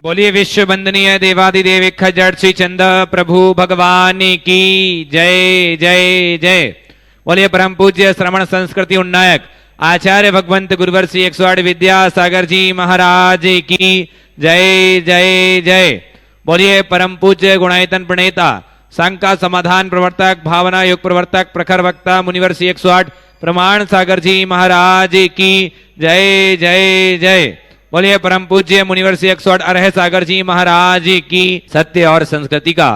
बोलिए विश्व वंदनीय देवादिदेव जड़ श्री चंद प्रभु भगवान की जय जय जय। बोलिए परम पूज्य श्रवण संस्कृति उन्नायक आचार्य भगवंत गुरुवर श्री 108 विद्यासागर जी महाराज की जय जय जय। बोलिए परम पूज्य गुणायतन प्रणेता शंका समाधान प्रवर्तक भावना योग प्रवर्तक प्रखर वक्ता मुनिवर श्री 108 प्रमाण सागर जी महाराज की जय जय जय। बोलिए परम पूज्य मुनिवर श्री 108 अरह सागर जी महाराज की सत्य और संस्कृति का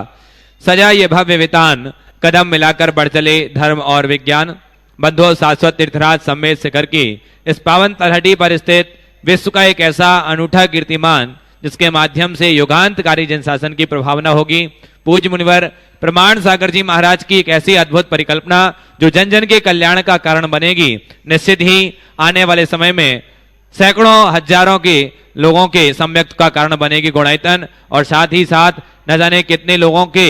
सजा ये भव्य वितान कदम मिलाकर बढ़ चले धर्म और विज्ञान। बंधुओं शाश्वत तीर्थराज सम्मेद से करके इस पावन तलहटी पर स्थित विश्व का एक ऐसा अनूठा कीर्तिमान जिसके माध्यम से युगांतकारी जनशासन की प्रभावना होगी। पूज्य मुनिवर प्रमाण सागर जी महाराज की एक ऐसी अद्भुत परिकल्पना जो जन जन के कल्याण का कारण बनेगी। निश्चित ही आने वाले समय में सैकड़ों हजारों के लोगों के सम्यक्त का कारण बनेगी गुणायतन, और साथ ही साथ न जाने कितने लोगों के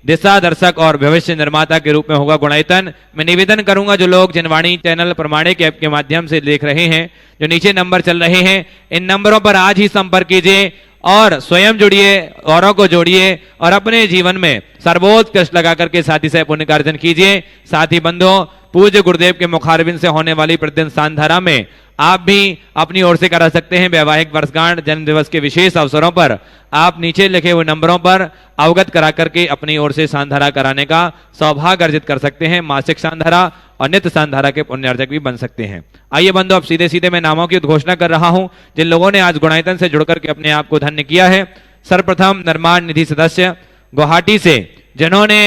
दिशा दर्शक और भविष्य निर्माता के रूप में होगा गुणायतन। मैं निवेदन करूंगा जो लोग जनवाणी चैनल प्रमाणिक ऐप के माध्यम से देख रहे हैं, जो नीचे नंबर चल रहे हैं, इन नंबरों पर आज ही संपर्क कीजिए और स्वयं जुड़िए, औरों को जोड़िए और अपने जीवन में सर्वोत्कृष्ट लगा करके साथी से पुण्य कार्जन कीजिए। साथ ही बंधुओं पूज्य गुरुदेव के मुखारबिंद से होने वाली प्रतिदिन स्थानधारा में आप भी अपनी ओर से करा सकते हैं। वैवाहिक वर्षगांठ जन्म दिवस के विशेष अवसरों पर आप नीचे लिखे हुए नंबरों पर अवगत करा करके अपनी ओर से शानधारा कराने का सौभाग्य अर्जित कर सकते हैं। मासिक शानधारा और नित्य शानधारा के पुण्यार्जक भी बन सकते हैं। आइए बंधु अब सीधे सीधे मैं नामों की उद्घोषणा कर रहा हूं जिन लोगों ने आज गुणायतन से जुड़कर के अपने आप को धन्य किया है। सर्वप्रथम निर्माण निधि सदस्य गुवाहाटी से जिन्होंने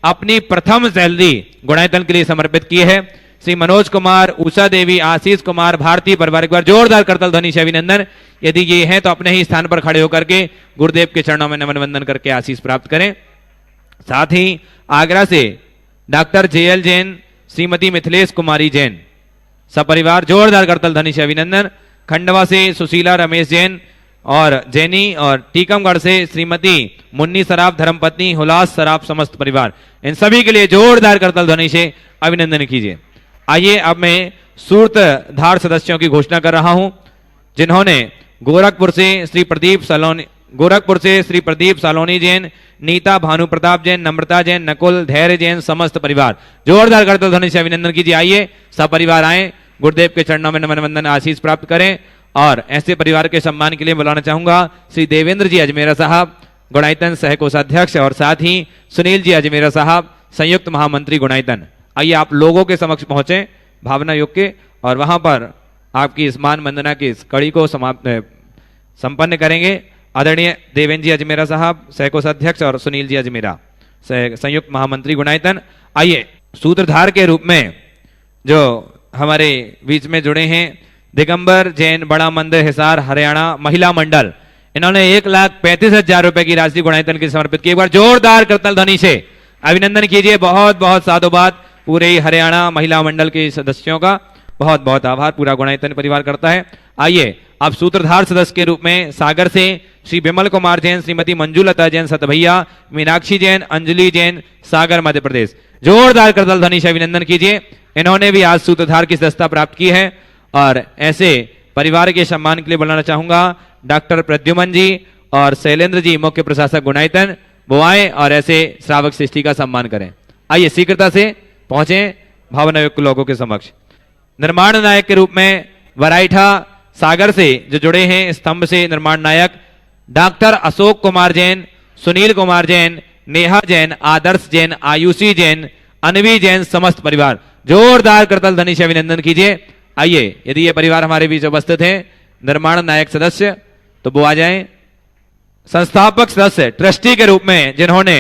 अपनी प्रथम सैलरी गुणायतन के लिए समर्पित की है, श्री मनोज कुमार, उषा देवी, आशीष कुमार, भारतीय परिवार, एक बार जोरदार करतल ध्वनि से अभिनंदन। यदि ये हैं तो अपने ही स्थान पर खड़े होकर के गुरुदेव के चरणों में नमन वंदन करके आशीष प्राप्त करें। साथ ही आगरा से डॉक्टर जेएल जैन, श्रीमती मिथिलेश कुमारी जैन, सपरिवार जोरदार करतल ध्वनि से अभिनंदन। खंडवा से सुशीला रमेश जैन और जैनी, और टीकमगढ़ से श्रीमती मुन्नी सराफ धर्मपत्नी, हुलास सराफ, समस्त परिवार, इन सभी के लिए जोरदार करतल ध्वनि से अभिनंदन कीजिए। आइए अब मैं सूत्रधार सदस्यों की घोषणा कर रहा हूं जिन्होंने गोरखपुर से श्री प्रदीप सालोनी जैन, नीता भानु प्रताप जैन, नम्रता जैन, नकुल, धैर्य जैन, समस्त परिवार, जोरदार करतल ध्वनि से अभिनंदन कीजिए। आइए सब परिवार आए, गुरुदेव के चरणों में नमन वंदन आशीष प्राप्त करें। और ऐसे परिवार के सम्मान के लिए बुलाना चाहूंगा श्री देवेंद्र जी अजमेरा साहब, गुणायतन सह कोषाध्यक्ष, और साथ ही सुनील जी अजमेरा साहब, संयुक्त महामंत्री गुणायतन। आइए आप लोगों के समक्ष पहुंचे भावना योग के, और वहां पर आपकी स्मान वंदना की इस कड़ी को संपन्न करेंगे आदरणीय देवेंद्र जी अजमेरा साहब, सह कोषाध्यक्ष, और सुनील जी अजमेरा, संयुक्त महामंत्री गुणायतन। आइए सूत्रधार के रूप में जो हमारे बीच में जुड़े हैं दिगंबर जैन, बड़ा मंदिर, हिसार, हरियाणा महिला मंडल, इन्होंने 1,35,000 रुपए की राशि गुणायतन की समर्पित की। एक बार जोरदार करतल ध्वनि से अभिनंदन कीजिए। बहुत बहुत साधुवाद पूरे हरियाणा महिला मंडल के सदस्यों का, बहुत बहुत आभार पूरा गुणायतन परिवार करता है। आइए अब सूत्रधार सदस्य के रूप में सागर से श्री विमल कुमार जैन, श्रीमती मंजूलता जैन, सतभैया, मीनाक्षी जैन, अंजलि जैन, सागर मध्य प्रदेश, जोरदार करतल ध्वनि से अभिनंदन कीजिए। इन्होंने भी आज सूत्रधार की सदस्यता प्राप्त की है। और ऐसे परिवार के सम्मान के लिए बुलाना चाहूंगा डॉक्टर प्रद्युमन जी और शैलेंद्र जी, मुख्य प्रशासक गुणायतन, वो आए और ऐसे श्रावक सृष्टि का सम्मान करें। आइए शीघ्रता से पहुंचे भावना युक्त लोगों के समक्ष। निर्माण नायक के रूप में वराइठा सागर से जो जुड़े हैं स्तंभ से निर्माण नायक डॉक्टर अशोक कुमार जैन, सुनील कुमार जैन, नेहा जैन, आदर्श जैन, आयुषी जैन, अनवी जैन, समस्त परिवार, जोरदार करतल ध्वनि से अभिनंदन कीजिए। आइए यदि ये परिवार हमारे बीच उपस्थित हैं निर्माण नायक सदस्य तो वो आ जाएं। संस्थापक सदस्य ट्रस्टी के रूप में जिन्होंने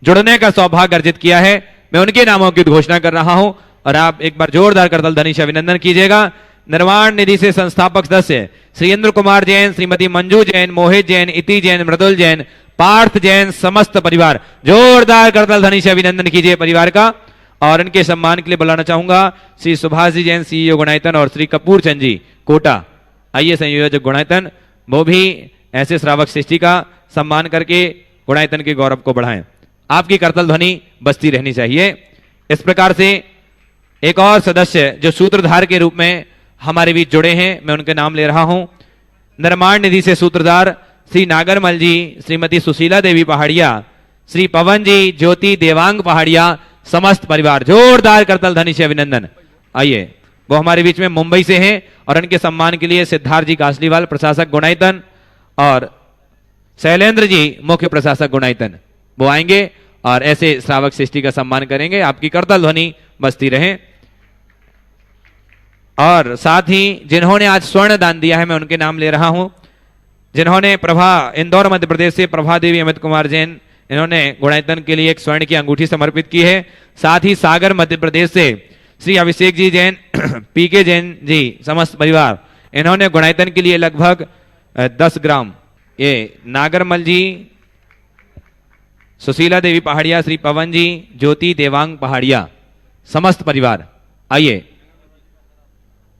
जुड़ने का सौभाग्य अर्जित किया है, मैं उनके नामों की घोषणा कर रहा हूं और आप एक बार जोरदार करतल ध्वनि से अभिनंदन कीजिएगा। निर्माण निधि से संस्थापक सदस्य श्री इंद्र कुमार जैन, श्रीमती मंजू जैन, मोहित जैन, इति जैन, मृदुल जैन, पार्थ जैन, समस्त परिवार, जोरदार करतल ध्वनि से अभिनंदन कीजिए परिवार का। और इनके सम्मान के लिए बुलाना चाहूंगा श्री सुभाष जी जैन, सीईओ गुणायतन, और श्री कपूर चंद जी कोटा, आइए संयोजक गुणायतन, वो भी ऐसे श्रावक सृष्टि का सम्मान करके गुणायतन के गौरव को बढ़ाएं। आपकी करतल ध्वनि बजती रहनी चाहिए। इस प्रकार से एक और सदस्य जो सूत्रधार के रूप में हमारे बीच जुड़े हैं, मैं उनके नाम ले रहा हूं। निर्माण निधि से सूत्रधार श्री नागरमल जी, श्रीमती सुशीला देवी पहाड़िया, श्री पवन जी, ज्योति देवांग पहाड़िया, समस्त परिवार जोरदार करतल ध्वनि से अभिनंदन। आइए, वो हमारे बीच में मुंबई से हैं और उनके सम्मान के लिए सिद्धार्थ जी कासलीवाल प्रशासक गुणायतन और शैलेंद्र जी मुख्य प्रशासक गुणायतन वो आएंगे और ऐसे श्रावक सृष्टि का सम्मान करेंगे। आपकी करतल ध्वनि बजती रहे। और साथ ही जिन्होंने आज स्वर्ण दान दिया है मैं उनके नाम ले रहा हूं। जिन्होंने प्रभा इंदौर मध्य प्रदेश से प्रभा देवी अमित कुमार जैन, इन्होंने गुणायतन के लिए एक स्वर्ण की अंगूठी समर्पित की है। साथ ही सागर मध्य प्रदेश से श्री अभिषेक जी जैन, पीके जैन जी, समस्त परिवार, इन्होंने गुणायतन के लिए लगभग 10 ग्राम। ये नागरमल जी, सुशीला देवी पहाड़िया, श्री पवन जी, ज्योति देवांग पहाड़िया, समस्त परिवार आइए।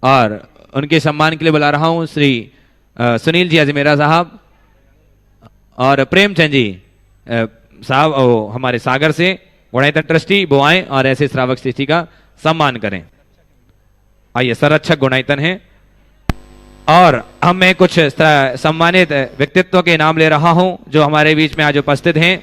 और उनके सम्मान के लिए बुला रहा हूं श्री सुनील जी अजमेरा साहब और प्रेमचंद जी साहब हमारे सागर से गुणायतन ट्रस्टी, वो आए और ऐसे श्रावक सृष्टि का सम्मान करें। आइए, संरक्षक गुणायतन है। और हम मैं कुछ सम्मानित व्यक्तित्व के नाम ले रहा हूं जो हमारे बीच में आज उपस्थित हैं।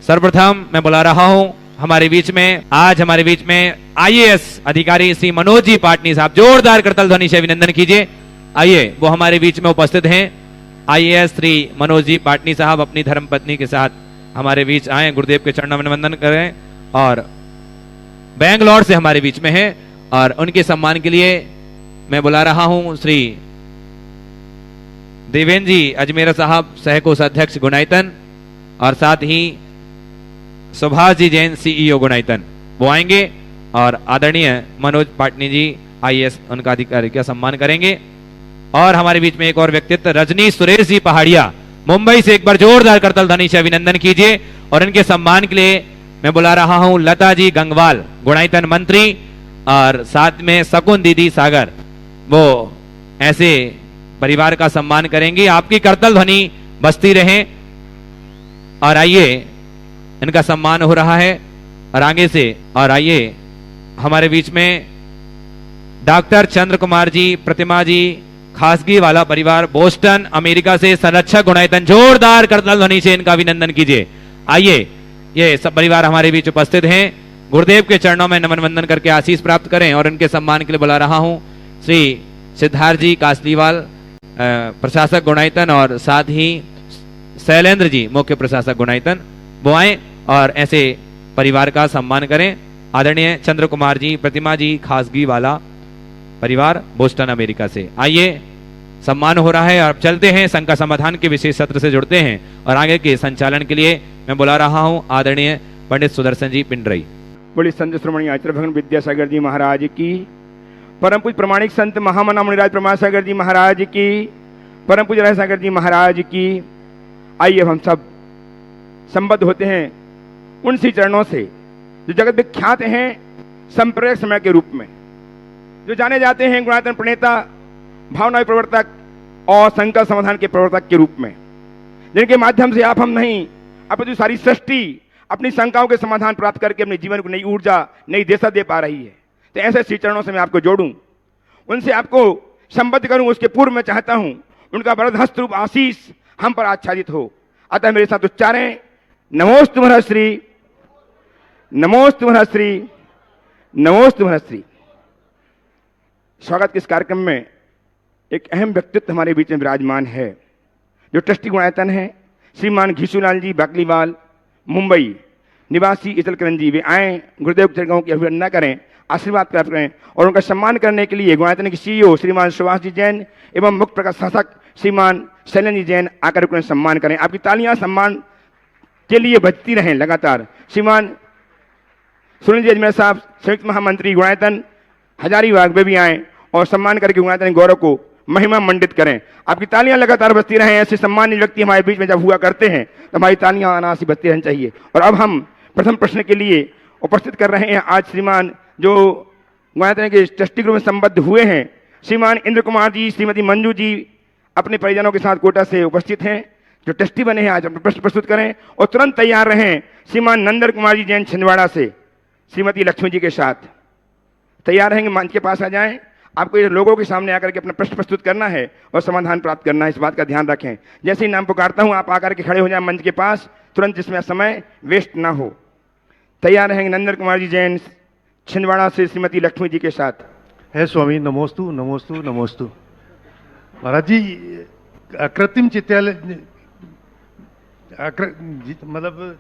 सर्वप्रथम मैं बुला रहा हूं हमारे बीच में, आज हमारे बीच में आईएएस अधिकारी श्री मनोज जी पाटनी साहब, जोरदार करतल ध्वनि से अभिनंदन कीजिए। आइए, वो हमारे बीच में उपस्थित हैं। आईएएस श्री मनोज जी पाटनी साहब अपनी धर्मपत्नी के साथ हमारे बीच आए, गुरुदेव के चरणों में वंदन करें। और बेंगलोर से हमारे बीच में है और उनके सम्मान के लिए मैं बुला रहा हूं श्री देवेंद्र जी अजमेरा साहब, सहकोष अध्यक्ष गुणायतन, और साथ ही सुभाष जी जैन, सीईओ गुणायतन, वो आएंगे और आदरणीय मनोज पाटनी जी आईएएस उनका अधिकारी का सम्मान करेंगे। और हमारे बीच में एक और व्यक्तित्व रजनी सुरेश जी पहाड़िया, मुंबई से, एक बार जोरदार करतल ध्वनि से अभिनंदन कीजिए। और इनके सम्मान के लिए मैं बुला रहा हूं लता जी गंगवाल, गुणायतन मंत्री, और साथ में शकुन दीदी सागर, वो ऐसे परिवार का सम्मान करेंगे। आपकी करतल ध्वनि बजती रहे। और आइए, इनका सम्मान हो रहा है और आगे से। और आइए, हमारे बीच में डॉक्टर चंद्र कुमार जी, प्रतिमा जी, खासगी वाला परिवार, बोस्टन अमेरिका से, संरक्षक गुणायतन, जोरदार करतल ध्वनि से इनका अभिनंदन कीजिए। आइए, ये सब परिवार हमारे बीच उपस्थित हैं। गुरुदेव के चरणों में नमन वंदन करके आशीष प्राप्त करें। और इनके सम्मान के लिए बुला रहा हूं श्री सिद्धार्थ जी कासलीवाल, प्रशासक गुणायतन, और साथ ही शैलेंद्र जी मुख्य प्रशासक गुणायतन, वो आए और ऐसे परिवार का सम्मान करें। आदरणीय चंद्र कुमार जी, प्रतिमा जी, खासगी वाला परिवार, बोस्टन अमेरिका से। आइए, सम्मान हो रहा है। और चलते हैं संघ का समाधान के विशेष सत्र से जुड़ते हैं। और आगे के संचालन के लिए मैं बुला रहा हूं आदरणीय पंडित सुदर्शन जी पिंडरई। बोली संत श्रोमणी आचार्य भगवान विद्यासागर जी महाराज की, परम पूज्य प्रमाणिक संत महामना मुनिराज प्रमासागर जी महाराज की, परम पूज्य राय सागर जी महाराज की। आइए, हम सब संबद्ध होते हैं उन सी चरणों से जो जगत विख्यात हैं संप्रेरक समय के रूप में, जो जाने जाते हैं गुणायतन प्रणेता, भावना प्रवर्तक और संकल्प समाधान के प्रवर्तक के रूप में, जिनके माध्यम से आप हम नहीं, अपितु सारी सृष्टि अपनी शंकाओं के समाधान प्राप्त करके अपने जीवन को नई ऊर्जा, नई दिशा दे पा रही है। तो ऐसे श्री चरणों से मैं आपको जोड़ूं, उनसे आपको संबद्ध करूं। उसके पूर्व मैं चाहता हूं उनका वरद हस्त रूप आशीष हम पर आच्छादित हो। अतः मेरे साथ उच्चारें, नमोस्तु महर्षि, नमोस्तु महर्षि, नमोस्तु महर्षि। स्वागत के इस कार्यक्रम में एक अहम व्यक्तित्व हमारे बीच में विराजमान है, जो ट्रस्टी गुणायतन है, श्रीमान घीसूलाल जी बाकलीवाल, मुंबई निवासी इचलकरंजी जी। वे आए, गुरुदेव के चरणों की अभिवंदना करें, आशीर्वाद प्राप्त करें। और उनका सम्मान करने के लिए गुणायतन के सीईओ श्रीमान सुभाष जी जैन एवं मुख्य प्रशासक श्रीमान शैलेंद्र जी जैन आकर उन्हें सम्मान करें। आपकी तालियां सम्मान के लिए बजती रहें लगातार। श्रीमान सुनील जी अजमेर साहब, संयुक्त महामंत्री गुणायतन हजारीबाग, वे भी आए और सम्मान करके गुणायतन गौरव को महिमा मंडित करें। आपकी तालियां लगातार बजती रहें। ऐसे सम्मानित व्यक्ति हमारे बीच में जब हुआ करते हैं तो हमारी तालियां अनायास बजती रहनी चाहिए। और अब हम प्रथम प्रश्न के लिए उपस्थित कर रहे हैं आज श्रीमान जो गुणायतन के ट्रस्टी ग्रुप में संबद्ध हुए हैं, श्रीमान इंद्र कुमार जी, श्रीमती मंजू जी अपने परिजनों के साथ कोटा से उपस्थित हैं, जो ट्रस्टी बने हैं। आज अपने प्रश्न प्रस्तुत करें और तुरंत तैयार रहें। श्रीमान नंदन कुमार जी जैन छिंदवाड़ा से श्रीमती लक्ष्मी जी के साथ तैयार रहेंगे, मंच के पास आ जाएं। आपको ये लोगों के सामने आकर के अपना प्रश्न प्रस्तुत करना है और समाधान प्राप्त करना है, इस बात का ध्यान रखें। जैसे ही नाम पुकारता हूं आप आकर के खड़े हो जाए मंच के पास तुरंत, जिसमें समय वेस्ट ना हो। तैयार रहेंगे नंदन कुमार जी जैन छिंदवाड़ा से श्रीमती लक्ष्मी जी के साथ। है स्वामी, नमोस्तु नमोस्तु नमोस्तु। महाराज जी, अकृत्रिम चित्तालय मतलब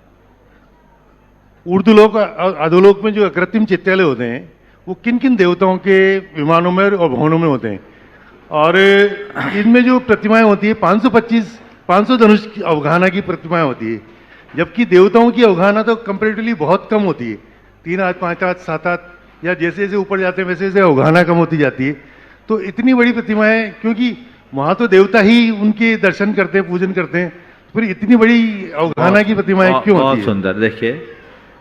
उर्दूलोक और अधोलोक में जो अकृत्रिम चित्तालय होते हैं वो किन किन देवताओं के विमानों में और भवनों में होते हैं? और इनमें जो प्रतिमाएं होती है 500 धनुष की अवगाहना की प्रतिमाएं होती है, जबकि देवताओं की अवगाहना तो कंपेरेटिवली बहुत कम होती है, 3 हाथ 5 हाथ 7 हाथ, या जैसे जैसे ऊपर जाते हैं वैसे वैसे अवगाहना कम होती जाती है। तो इतनी बड़ी प्रतिमाएं, क्योंकि वहाँ तो देवता ही उनके दर्शन करते हैं, पूजन करते हैं, फिर इतनी बड़ी अवगाहना की प्रतिमाएं क्यों होती बहुत है? सुंदर। देखिए,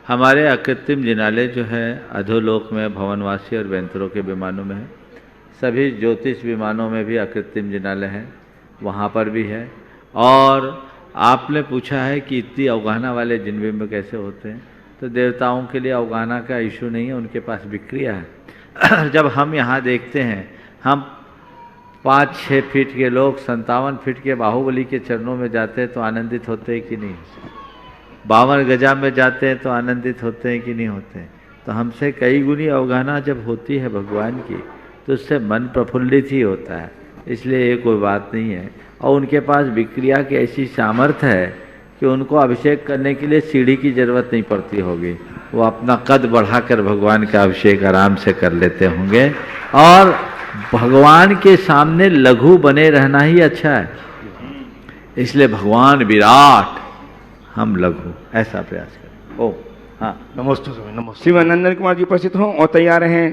हमारे अकृत्रिम जिनालय जो है अधोलोक में भवनवासी और बेंतरों के विमानों में है। सभी ज्योतिष विमानों में भी अकृत्रिम जिनालय है, वहाँ पर भी है। और आपने पूछा है कि इतनी अवगाहना वाले जिनबे में कैसे होते हैं, तो देवताओं के लिए अवगाहना का इशू नहीं है, उनके पास विक्रिया है। जब हम यहाँ देखते हैं, हम 5-6 फीट के लोग 57 फीट के बाहुबली के चरणों में जाते हैं तो आनंदित होते हैं कि नहीं? 52 गजा में जाते हैं तो आनंदित होते हैं कि नहीं होते हैं? तो हमसे कई गुनी अवगाहना जब होती है भगवान की, तो उससे मन प्रफुल्लित ही होता है, इसलिए ये कोई बात नहीं है। और उनके पास विक्रिया की ऐसी सामर्थ्य है कि उनको अभिषेक करने के लिए सीढ़ी की जरूरत नहीं पड़ती होगी, वो अपना कद बढ़ाकर भगवान का अभिषेक आराम से कर लेते होंगे। और भगवान के सामने लघु बने रहना ही अच्छा है, इसलिए भगवान विराट, हम लघु, ऐसा प्रयास करें। ओ हाँ, नमोस्तु स्वामी, नमोस्तु। श्रीमान नंदन कुमार जी उपस्थित हों और तैयार हैं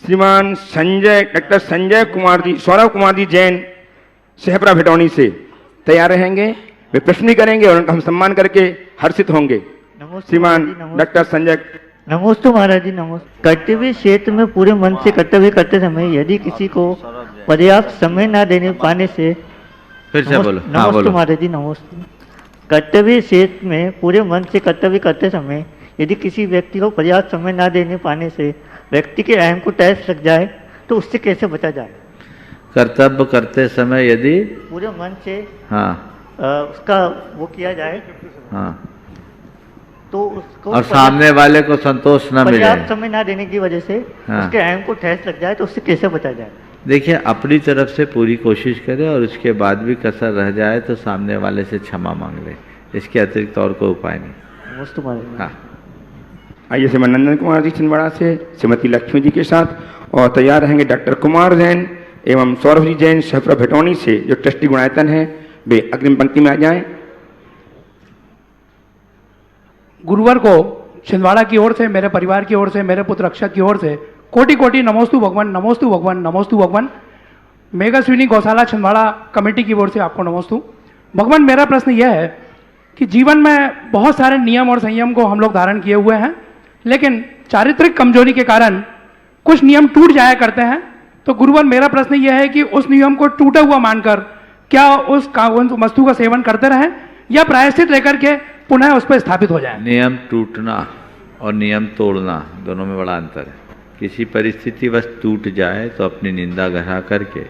श्रीमान डॉक्टर संजय कुमार जी, सौरभ कुमार जी जैन सहपरा भिटौनी से तैयार रहेंगे। वे प्रश्न भी करेंगे और उनका हम सम्मान करके हर्षित होंगे। श्रीमान डॉक्टर संजय। नमोस्तु महाराज जी, नमोस्तु। कर्तव्य क्षेत्र में पूरे मन से कर्तव्य करते समय यदि किसी को पर्याप्त समय न देने पाने से, फिर से बोलो। हाँ, नमोस्तु बोलो। महाराज जी, नमोस्तु। कर्तव्य क्षेत्र में पूरे मन से कर्तव्य करते समय यदि किसी व्यक्ति को पर्याप्त समय न देने पाने से व्यक्ति के अहम को ठेस लग जाए तो उससे कैसे बचा जाए? कर्तव्य करते समय यदि पूरे मन से हाँ उसका वो किया जाए, हाँ, तो उसको और सामने वाले को संतोष न मिले, पर्याप्त समय न देने की वजह से हाँ, उसके अहम को ठेस लग जाए तो उससे कैसे बचा जाए? देखिए, अपनी तरफ से पूरी कोशिश करें और उसके बाद भी कसर रह जाए तो सामने वाले से क्षमा मांग ले, इसके अतिरिक्त और कोई उपाय नहीं। नमोस्तु महाराज जी। हाँ, आइए श्रीमान नंदन कुमार जी छिंदवाड़ा से श्रीमती लक्ष्मी जी के साथ, और तैयार रहेंगे डॉक्टर कुमार जैन एवं सौरभ जी जैन सहपरा भिटौनी से जो ट्रस्टी गुणायतन है, वे अग्रिम पंक्ति में आ जाएं। गुरुवार को छिंदवाड़ा की ओर से, मेरे परिवार की ओर से, मेरे पुत्र रक्षक की ओर से कोटि कोटि नमोस्तु भगवान, नमोस्तु भगवान, नमोस्तु भगवान। मेघास्विनी गौशाला छिंदवाड़ा कमेटी की ओर से आपको नमोस्तु भगवान। मेरा प्रश्न यह है कि जीवन में बहुत सारे नियम और संयम को हम लोग धारण किए हुए हैं, लेकिन चारित्रिक कमजोरी के कारण कुछ नियम टूट जाया करते हैं। तो गुरुवार मेरा प्रश्न यह है कि उस नियम को टूटा हुआ मानकर क्या उस वस्तु का सेवन करते रहें या प्रायश्चित लेकर के पुनः उस पर स्थापित हो जाए? नियम टूटना और नियम तोड़ना दोनों में बड़ा अंतर है। किसी परिस्थिति बस टूट जाए तो अपनी निंदा गढ़ा करके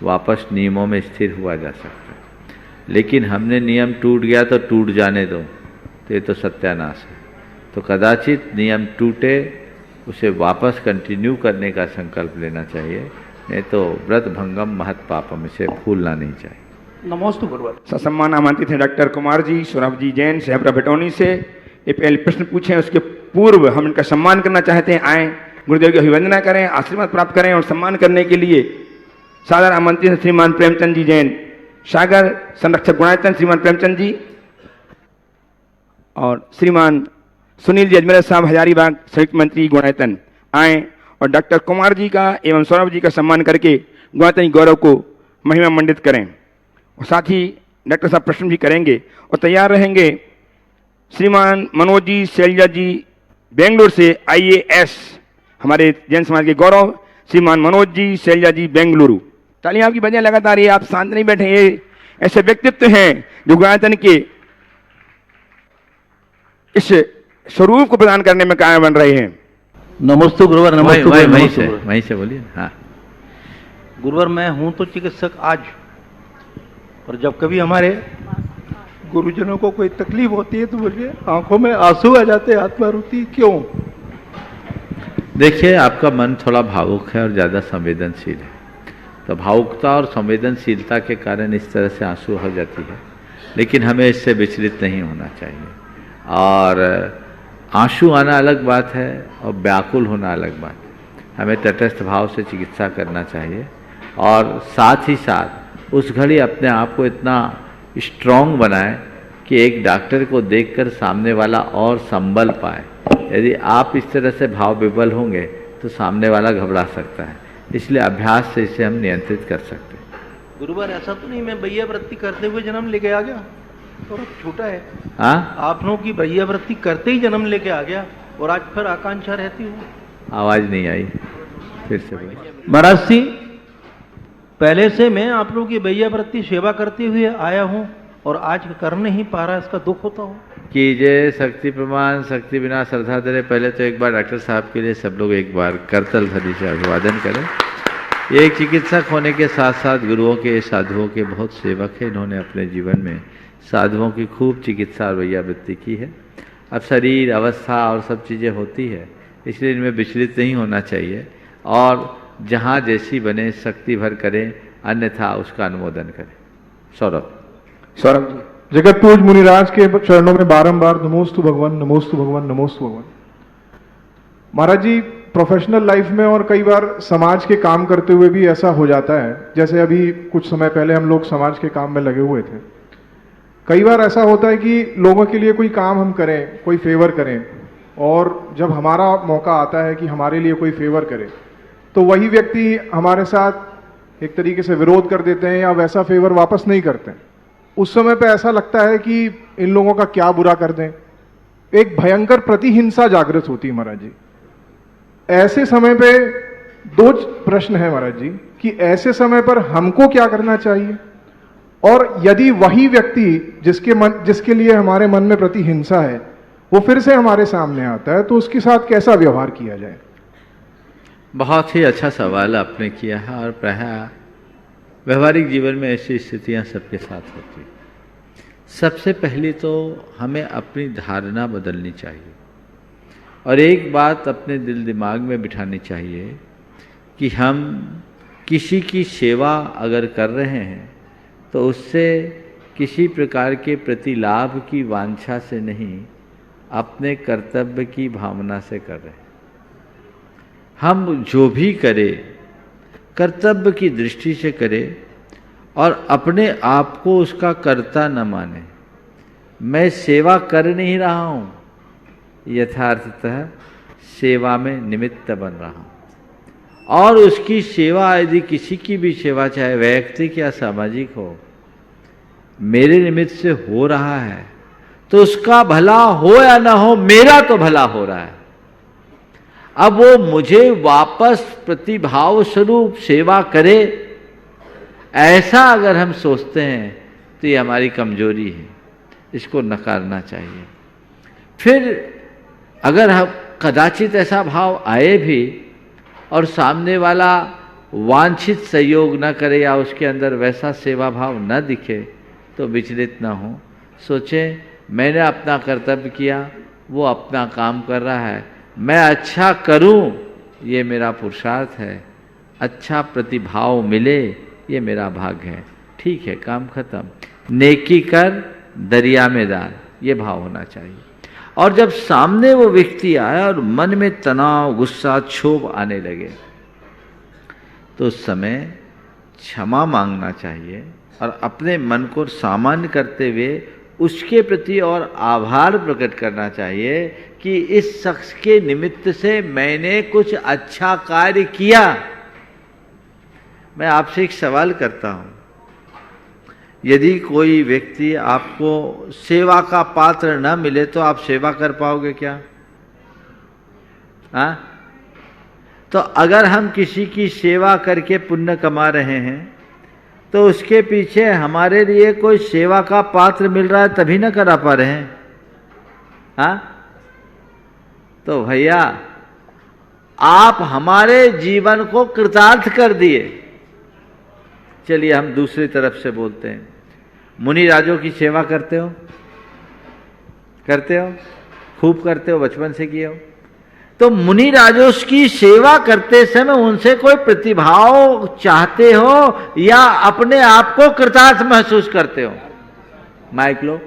वापस नियमों में स्थिर हुआ जा सकता है, लेकिन हमने नियम टूट गया तो टूट जाने दो, तो ये तो सत्यानाश है। तो कदाचित नियम टूटे, उसे वापस कंटिन्यू करने का संकल्प लेना चाहिए, नहीं तो व्रत भंगम महत पापम, इसे भूलना नहीं चाहिए। नमोस्तु गुरुवार। ससम्मान आमंत्रित हैं डॉक्टर कुमार जी, सौरभ जी जैन सहपरा भिटौनी से। ये पहले प्रश्न पूछें, उसके पूर्व हम इनका सम्मान करना चाहते हैं। आए गुरुदेव की अभिवंदना करें, आशीर्वाद प्राप्त करें, और सम्मान करने के लिए सादर आमंत्रित हैं श्रीमान प्रेमचंद जी जैन सागर संरक्षक गुणायतन, श्रीमान प्रेमचंद जी, और श्रीमान सुनील जी अजमेर साहब हजारीबाग संयुक्त मंत्री गुणायतन। आए और डॉक्टर कुमार जी का एवं सौरभ जी का सम्मान करके गुणायतन गौरव को महिमा मंडित करें, और साथ ही डॉक्टर साहब प्रश्न भी करेंगे। और तैयार रहेंगे श्रीमान मनोज जी शैलजा जी बेंगलुरु से, IAS हमारे जैन समाज के गौरव, श्रीमान मनोज जी शैलजा जी बेंगलुरु। तालियां आपकी बजाय लगातार, ये आप शांत नहीं बैठे, ये ऐसे व्यक्तित्व हैं जो गुणायतन के इस स्वरूप को प्रदान करने में कायम बन रहे हैं। नमस्ते गुरुवर, नमस्ते गुरुवर, वहीं नमस्ते से गुरुवर। वहीं से बोलिए। हाँ, गुरुवर मैं हूं तो चिकित्सक आज, पर जब कभी हमारे गुरुजनों को कोई तकलीफ होती है तो मुझे आंखों में आंसू आ जाते हैं, आत्मा रोती है। क्यों? देखिए आपका मन थोड़ा भावुक है और ज़्यादा संवेदनशील है, तो भावुकता और संवेदनशीलता के कारण इस तरह से आंसू हो जाती है, लेकिन हमें इससे विचलित नहीं होना चाहिए। और आंसू आना अलग बात है और व्याकुल होना अलग बात है। हमें तटस्थ भाव से चिकित्सा करना चाहिए और साथ ही साथ उस घड़ी अपने आप को इतना स्ट्रॉन्ग बनाए कि एक डॉक्टर को देखकर सामने वाला और संभल पाए। यदि आप इस तरह से भाव विवल होंगे तो सामने वाला घबरा सकता है, इसलिए अभ्यास से इसे हम नियंत्रित कर सकते हैं। गुरुवर ऐसा तो नहीं मैं भैया वृत्ति करते हुए जन्म लेके आ गया और अब छोटा है? हाँ, आप लोगों की भैया वृत्ति करते ही जन्म लेके आ गया और आज फिर आकांक्षा रहती हूँ। आवाज़ नहीं आई, फिर से बोलिए। महाराज जी, पहले से मैं आप लोगों की भैया वृत्ति सेवा करते हुए आया हूँ और आज कर नहीं पा रहा, इसका दुख होता हो। कीजिए शक्ति प्रमाण, शक्ति बिना श्रद्धा धरे। पहले तो एक बार डॉक्टर साहब के लिए सब लोग एक बार करतल ध्वनि से अभिवादन करें। ये एक चिकित्सक होने के साथ साथ गुरुओं के, साधुओं के बहुत सेवक हैं। इन्होंने अपने जीवन में साधुओं की खूब चिकित्सा और वैयावृत्ति की है। अब शरीर, अवस्था और सब चीज़ें होती है, इसलिए इनमें विचलित नहीं होना चाहिए और जहाँ जैसी बने शक्ति भर करें, अन्यथा उसका अनुमोदन करें। सौरभ। सौरभ जी। जगत पूज मुनिराज के चरणों में बारंबार नमोस्तु भगवान, नमोस्तु भगवान, नमोस्तु भगवान। महाराज जी, प्रोफेशनल लाइफ में और कई बार समाज के काम करते हुए भी ऐसा हो जाता है, जैसे अभी कुछ समय पहले हम लोग समाज के काम में लगे हुए थे। कई बार ऐसा होता है कि लोगों के लिए कोई काम हम करें, कोई फेवर करें, और जब हमारा मौका आता है कि हमारे लिए कोई फेवर करे तो वही व्यक्ति हमारे साथ एक तरीके से विरोध कर देते हैं या वैसा फेवर वापस नहीं करते हैं। उस समय पे ऐसा लगता है कि इन लोगों का क्या बुरा कर दें। एक भयंकर प्रतिहिंसा जागृत होती है महाराज जी। ऐसे समय पे दो प्रश्न है महाराज जी कि ऐसे समय पर हमको क्या करना चाहिए, और यदि वही व्यक्ति जिसके लिए हमारे मन में प्रतिहिंसा है वो फिर से हमारे सामने आता है तो उसके साथ कैसा व्यवहार किया जाए। बहुत ही अच्छा सवाल आपने किया है और प्रायः व्यवहारिक जीवन में ऐसी स्थितियां सबके साथ होती हैं। सबसे पहले तो हमें अपनी धारणा बदलनी चाहिए और एक बात अपने दिल दिमाग में बिठानी चाहिए कि हम किसी की सेवा अगर कर रहे हैं तो उससे किसी प्रकार के प्रतिलाभ की वांछा से नहीं, अपने कर्तव्य की भावना से कर रहे हैं। हम जो भी करें कर्तव्य की दृष्टि से करें और अपने आप को उसका कर्ता न माने। मैं सेवा कर नहीं रहा हूँ, यथार्थतः सेवा में निमित्त बन रहा हूँ। और उसकी सेवा, यदि किसी की भी सेवा चाहे वैयक्तिक या सामाजिक हो, मेरे निमित्त से हो रहा है तो उसका भला हो या ना हो, मेरा तो भला हो रहा है। अब वो मुझे वापस प्रतिभाव स्वरूप सेवा करे, ऐसा अगर हम सोचते हैं तो ये हमारी कमजोरी है, इसको नकारना चाहिए। फिर अगर हम कदाचित ऐसा भाव आए भी और सामने वाला वांछित सहयोग न करे या उसके अंदर वैसा सेवा भाव न दिखे तो विचलित न हो। सोचें, मैंने अपना कर्तव्य किया, वो अपना काम कर रहा है, मैं अच्छा करूं ये मेरा पुरुषार्थ है, अच्छा प्रतिभाव मिले ये मेरा भाग्य है। ठीक है, काम खत्म। नेकी कर दरिया में डाल, ये भाव होना चाहिए। और जब सामने वो व्यक्ति आया और मन में तनाव, गुस्सा, क्षोभ आने लगे तो उस समय क्षमा मांगना चाहिए और अपने मन को सामान्य करते हुए उसके प्रति और आभार प्रकट करना चाहिए कि इस शख्स के निमित्त से मैंने कुछ अच्छा कार्य किया। मैं आपसे एक सवाल करता हूं, यदि कोई व्यक्ति आपको सेवा का पात्र न मिले तो आप सेवा कर पाओगे क्या? हाँ? तो अगर हम किसी की सेवा करके पुण्य कमा रहे हैं तो उसके पीछे हमारे लिए कोई सेवा का पात्र मिल रहा है तभी न करा पा रहे हैं। हाँ? तो भैया आप हमारे जीवन को कृतार्थ कर दिए। चलिए हम दूसरी तरफ से बोलते हैं, मुनि राजों की सेवा करते हो? करते हो? खूब करते हो, बचपन से किए हो। तो मुनि राजों की सेवा करते समय उनसे कोई प्रतिभाव चाहते हो या अपने आप को कृतार्थ महसूस करते हो? माइक लो।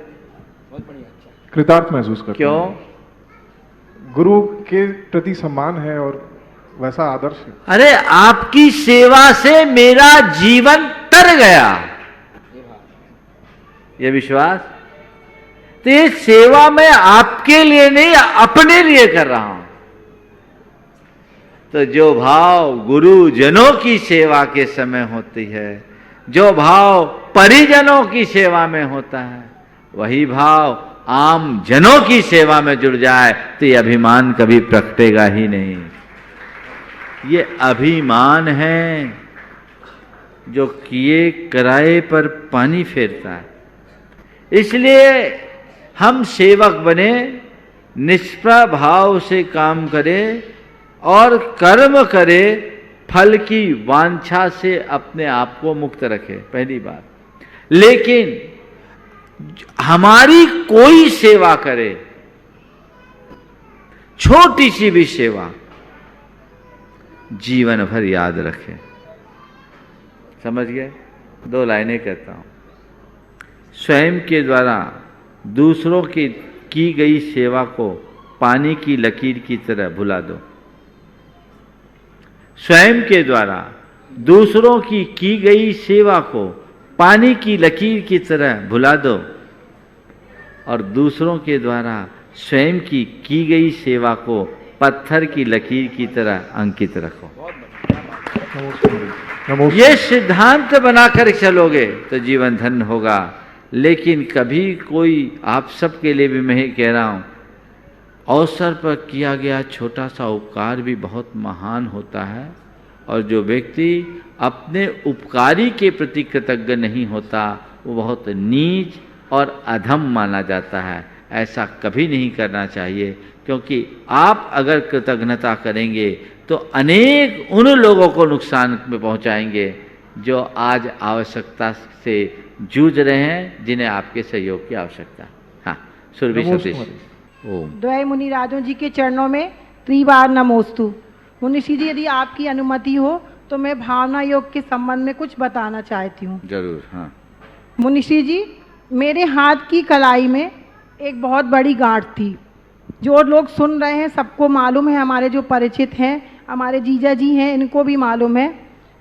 कृतार्थ महसूस करते क्यों? हैं। गुरु के प्रति सम्मान है और वैसा आदर्श है। अरे आपकी सेवा से मेरा जीवन तर गया, ये विश्वास। तो ये सेवा मैं आपके लिए नहीं, अपने लिए कर रहा हूं। तो जो भाव गुरुजनों की सेवा के समय होती है, जो भाव परिजनों की सेवा में होता है, वही भाव आम जनों की सेवा में जुड़ जाए तो ये अभिमान कभी प्रकटेगा ही नहीं। ये अभिमान है जो किए कराए पर पानी फेरता है। इसलिए हम सेवक बने, निष्प्रभाव से काम करें और कर्म करें, फल की वांछा से अपने आप को मुक्त रखें, पहली बात। लेकिन हमारी कोई सेवा करे, छोटी सी भी सेवा, जीवन भर याद रखें। समझ गए? 2 लाइनें कहता हूं। स्वयं के द्वारा दूसरों की गई सेवा को पानी की लकीर की तरह भुला दो। स्वयं के द्वारा दूसरों की गई सेवा को पानी की लकीर की तरह भुला दो और दूसरों के द्वारा स्वयं की गई सेवा को पत्थर की लकीर की तरह अंकित रखो। ये सिद्धांत बनाकर चलोगे तो जीवन धन्य होगा। लेकिन कभी कोई, आप सबके लिए भी मैं कह रहा हूं, अवसर पर किया गया छोटा सा उपकार भी बहुत महान होता है, और जो व्यक्ति अपने उपकारी के प्रति कृतज्ञ नहीं होता वो बहुत नीच और अधम माना जाता है। ऐसा कभी नहीं करना चाहिए, क्योंकि आप अगर कृतज्ञता करेंगे तो अनेक उन लोगों को नुकसान में पहुंचाएंगे जो आज आवश्यकता से जूझ रहे हैं, जिन्हें आपके सहयोग की आवश्यकता है। हाँ, सुरभि सतीश। ओम। द्वय मुनि राजों जी के चरणों में त्रिबार नमोस्तु। मुनिषी जी, यदि आपकी अनुमति हो तो मैं भावना योग के संबंध में कुछ बताना चाहती हूँ। जरूर। हाँ। मुनिषी जी, मेरे हाथ की कलाई में एक बहुत बड़ी गांठ थी। जो लोग सुन रहे हैं सबको मालूम है, हमारे जो परिचित हैं, हमारे जीजा जी हैं, इनको भी मालूम है।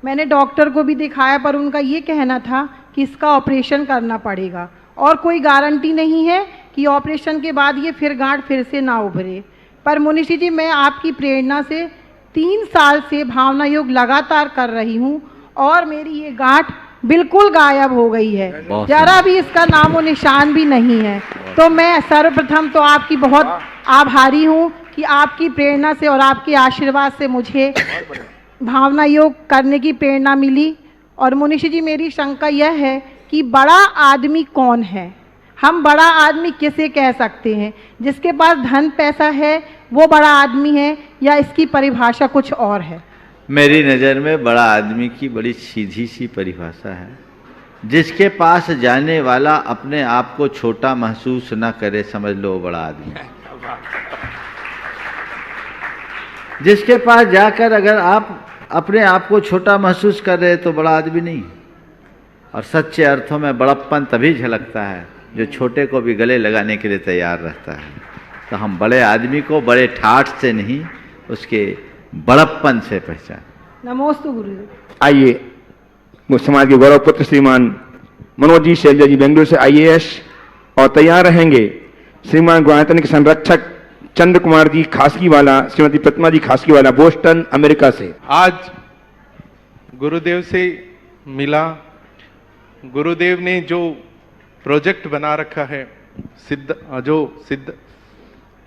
मैंने डॉक्टर को भी दिखाया पर उनका ये कहना था कि इसका ऑपरेशन करना पड़ेगा और कोई गारंटी नहीं है कि ऑपरेशन के बाद ये गांठ फिर से ना उभरे। पर मुनिषी जी, मैं आपकी प्रेरणा से 3 साल से भावना योग लगातार कर रही हूँ और मेरी ये गांठ बिल्कुल गायब हो गई है, जरा भी इसका नामो निशान भी नहीं है। तो मैं सर्वप्रथम तो आपकी बहुत आभारी हूँ कि आपकी प्रेरणा से और आपके आशीर्वाद से मुझे भावना योग करने की प्रेरणा मिली। और मुनिषी जी, मेरी शंका यह है कि बड़ा आदमी कौन है? हम बड़ा आदमी किसे कह सकते हैं? जिसके पास धन पैसा है वो बड़ा आदमी है, या इसकी परिभाषा कुछ और है? मेरी नज़र में बड़ा आदमी की बड़ी सीधी सी परिभाषा है, जिसके पास जाने वाला अपने आप को छोटा महसूस न करे, समझ लो वो बड़ा आदमी है। जिसके पास जाकर अगर आप अपने आप को छोटा महसूस कर रहे तो बड़ा आदमी नहीं। और सच्चे अर्थों में बड़प्पन तभी झलकता है जो छोटे को भी गले लगाने के लिए तैयार रहता है। तो हम बड़े आदमी को बड़े ठाठ से नहीं, उसके बड़प्पन से पहचान। नमोस्तु गुरुदेव। आइए, समाज के गौरव पुत्र श्रीमान मनोज जी शैलजा जी बेंगलुरु से IAS, और तैयार रहेंगे श्रीमान गुणायतन के संरक्षक चंद्र कुमार जी खासकीवाला, श्रीमती प्रतिमा जी खासकीवाला बोस्टन अमेरिका से। आज गुरुदेव से मिला। गुरुदेव ने जो प्रोजेक्ट बना रखा है, सिद्ध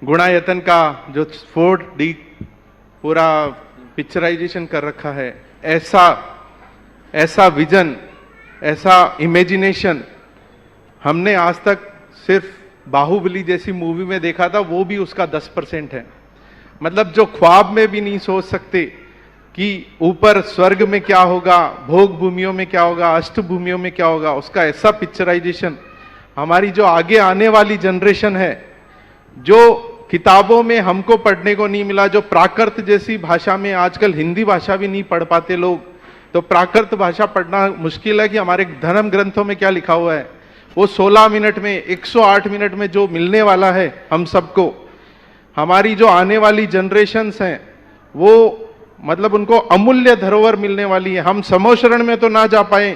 गुणायतन का जो 4D पूरा पिक्चराइजेशन कर रखा है, ऐसा विजन, ऐसा इमेजिनेशन हमने आज तक सिर्फ बाहुबली जैसी मूवी में देखा था, वो भी उसका 10% है। मतलब जो ख्वाब में भी नहीं सोच सकते कि ऊपर स्वर्ग में क्या होगा, भोग भूमियों में क्या होगा, अष्ट भूमियों में क्या होगा, उसका ऐसा पिक्चराइजेशन हमारी जो आगे आने वाली जनरेशन है, जो किताबों में हमको पढ़ने को नहीं मिला, जो प्राकृत जैसी भाषा में, आजकल हिंदी भाषा भी नहीं पढ़ पाते लोग, तो प्राकृत भाषा पढ़ना मुश्किल है कि हमारे धर्म ग्रंथों में क्या लिखा हुआ है, वो 16 मिनट में, 108 मिनट में जो मिलने वाला है हम सबको, हमारी जो आने वाली जनरेशन्स हैं वो मतलब उनको अमूल्य धरोहर मिलने वाली है। हम समोशरण में तो ना जा पाए,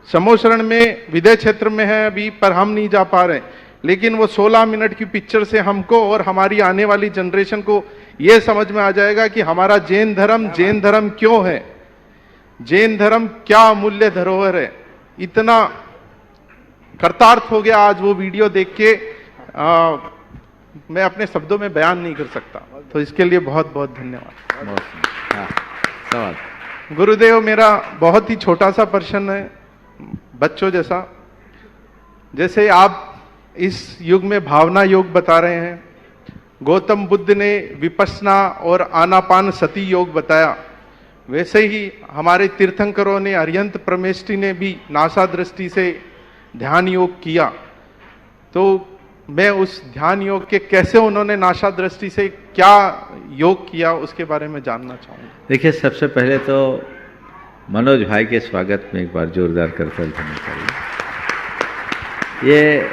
समोशरण में विदय क्षेत्र में है अभी, पर हम नहीं जा पा रहे, लेकिन वो 16 मिनट की पिक्चर से हमको और हमारी आने वाली जनरेशन को ये समझ में आ जाएगा कि हमारा जैन धर्म क्यों है, जैन धर्म क्या अमूल्य धरोहर है। इतना कृतार्थ हो गया आज वो वीडियो देख के, मैं अपने शब्दों में बयान नहीं कर सकता, तो इसके लिए बहुत बहुत धन्यवाद। सवाल। गुरुदेव, मेरा बहुत ही छोटा सा प्रश्न है, बच्चों जैसा। जैसे आप इस युग में भावना योग बता रहे हैं, गौतम बुद्ध ने विपश्यना और आनापान सती योग बताया, वैसे ही हमारे तीर्थंकरों ने, अरिहंत परमेष्ठी ने भी नासा दृष्टि से ध्यान योग किया। तो मैं उस ध्यान योग के कैसे उन्होंने नासा दृष्टि से क्या योग किया उसके बारे में जानना चाहूँगा। देखिए, सबसे पहले तो मनोज भाई के स्वागत में एक बार जोरदार करतल होना चाहिए। ये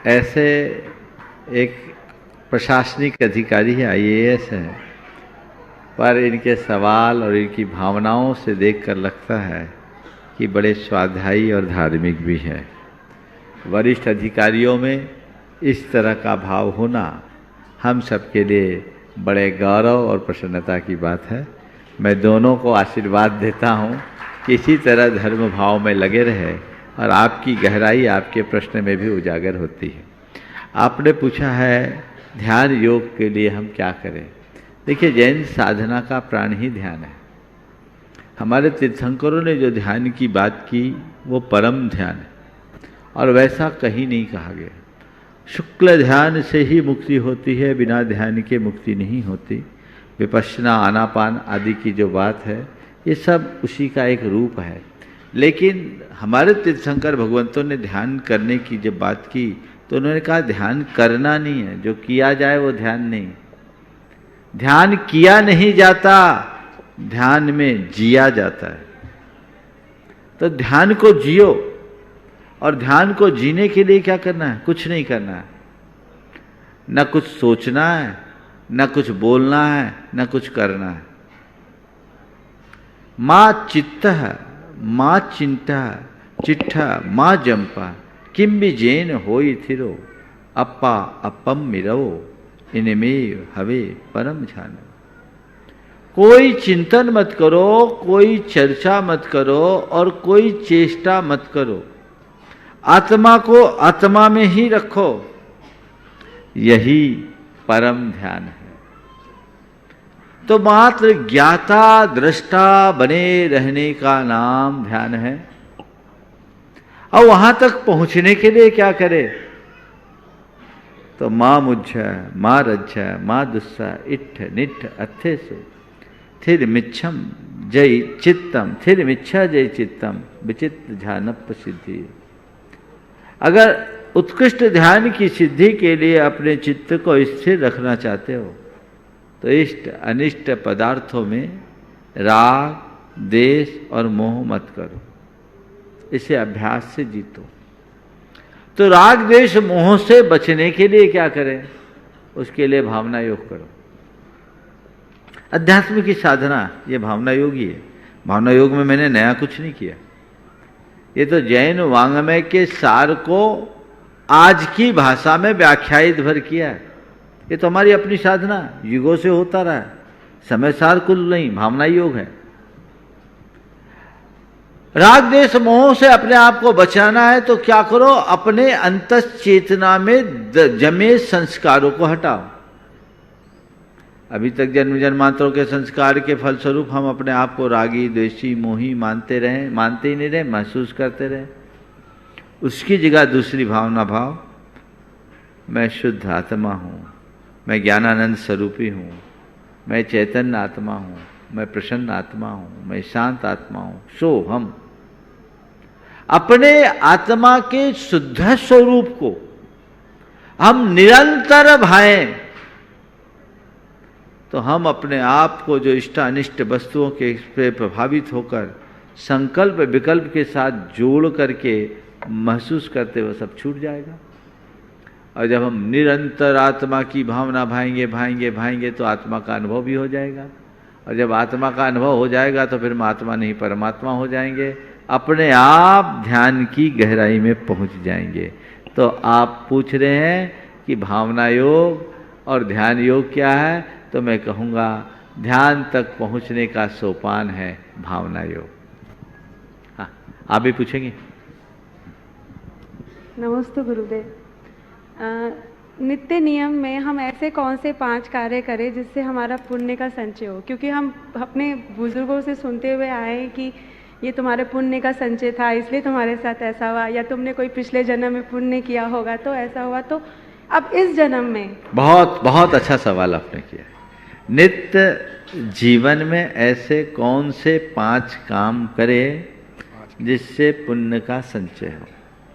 ऐसे एक प्रशासनिक अधिकारी है, IAS है, पर इनके सवाल और इनकी भावनाओं से देखकर लगता है कि बड़े स्वाध्यायी और धार्मिक भी हैं। वरिष्ठ अधिकारियों में इस तरह का भाव होना हम सबके लिए बड़े गौरव और प्रसन्नता की बात है। मैं दोनों को आशीर्वाद देता हूँ कि इसी तरह धर्म भाव में लगे रहे और आपकी गहराई आपके प्रश्न में भी उजागर होती है। आपने पूछा है ध्यान योग के लिए हम क्या करें। देखिए, जैन साधना का प्राण ही ध्यान है। हमारे तीर्थंकरों ने जो ध्यान की बात की वो परम ध्यान है और वैसा कहीं नहीं कहा गया। शुक्ल ध्यान से ही मुक्ति होती है, बिना ध्यान के मुक्ति नहीं होती। विपश्यना, आनापान आदि की जो बात है ये सब उसी का एक रूप है। लेकिन हमारे तीर्थंकर भगवंतों ने ध्यान करने की जब बात की तो उन्होंने कहा ध्यान करना नहीं है, जो किया जाए वो ध्यान नहीं। ध्यान किया नहीं जाता, ध्यान में जिया जाता है। तो ध्यान को जियो, और ध्यान को जीने के लिए क्या करना है? कुछ नहीं करना है, न कुछ सोचना है, न कुछ बोलना है, न कुछ करना है। माँ चित्त, माँ चिंता, चिट्ठा माँ जंपा, किम भी जैन होई थिरो, अप्पा अपम मिरवो, इनमें हवे परम ध्यान। कोई चिंतन मत करो, कोई चर्चा मत करो और कोई चेष्टा मत करो। आत्मा को आत्मा में ही रखो, यही परम ध्यान है। तो मात्र ज्ञाता दृष्टा बने रहने का नाम ध्यान है। और वहां तक पहुंचने के लिए क्या करे? तो माँ मुझ्झा, माँ रज्झा, माँ दुस्सा, इट्ठ निट्ठ अत्थे से थिर मिच्छम जय चित्तम, थिर मिच्छा जय चित्तम, विचित्र ध्यानप सिद्धि। अगर उत्कृष्ट ध्यान की सिद्धि के लिए अपने चित्त को स्थिर रखना चाहते हो तो इष्ट अनिष्ट पदार्थों में राग, देश और मोह मत करो, इसे अभ्यास से जीतो। तो राग, द्वेष, मोह से बचने के लिए क्या करें? उसके लिए भावना योग करो। अध्यात्म की साधना ये भावना योग ही है। भावना योग में मैंने नया कुछ नहीं किया, ये तो जैन वांग्मय के सार को आज की भाषा में व्याख्यायित भर किया है। ये तो हमारी अपनी साधना युगों से होता रहा है, समय सार कुल नहीं, भावना योग है। राग, देश, मोह से अपने आप को बचाना है तो क्या करो? अपने अंतस चेतना में जमे संस्कारों को हटाओ। अभी तक जन्म जन्मांतरों के संस्कार के फलस्वरूप हम अपने आप को रागी, द्वेषी, मोही मानते रहे, मानते ही नहीं रहे, महसूस करते रहे। उसकी जगह दूसरी भावना भाव, मैं शुद्ध आत्मा हूँ, मैं ज्ञानानंद स्वरूपी हूँ, मैं चैतन्य आत्मा हूँ, मैं प्रसन्न आत्मा हूँ, मैं शांत आत्मा हूँ, सो हम अपने आत्मा के शुद्ध स्वरूप को हम निरंतर भाएं तो हम अपने आप को जो इष्ट अनिष्ट वस्तुओं के पे प्रभावित होकर संकल्प विकल्प के साथ जोड़ करके महसूस करते हुए सब छूट जाएगा। और जब हम निरंतर आत्मा की भावना भाएंगे तो आत्मा का अनुभव भी हो जाएगा। और जब आत्मा का अनुभव हो जाएगा तो फिर हम आत्मा नहीं परमात्मा हो जाएंगे, अपने आप ध्यान की गहराई में पहुंच जाएंगे। तो आप पूछ रहे हैं कि भावना योग और ध्यान योग क्या है, तो मैं कहूँगा ध्यान तक पहुँचने का सोपान है भावना योग। हाँ, आप भी पूछेंगे। नमस्ते गुरुदेव। नित्य नियम में हम ऐसे कौन से 5 कार्य करें जिससे हमारा पुण्य का संचय हो? क्योंकि हम अपने बुजुर्गों से सुनते हुए आए हैं कि ये तुम्हारे पुण्य का संचय था इसलिए तुम्हारे साथ ऐसा हुआ, या तुमने कोई पिछले जन्म में पुण्य किया होगा तो ऐसा हुआ। तो अब इस जन्म में बहुत अच्छा सवाल आपने किया। नित्य जीवन में ऐसे कौन से 5 काम करें जिससे पुण्य का संचय हो?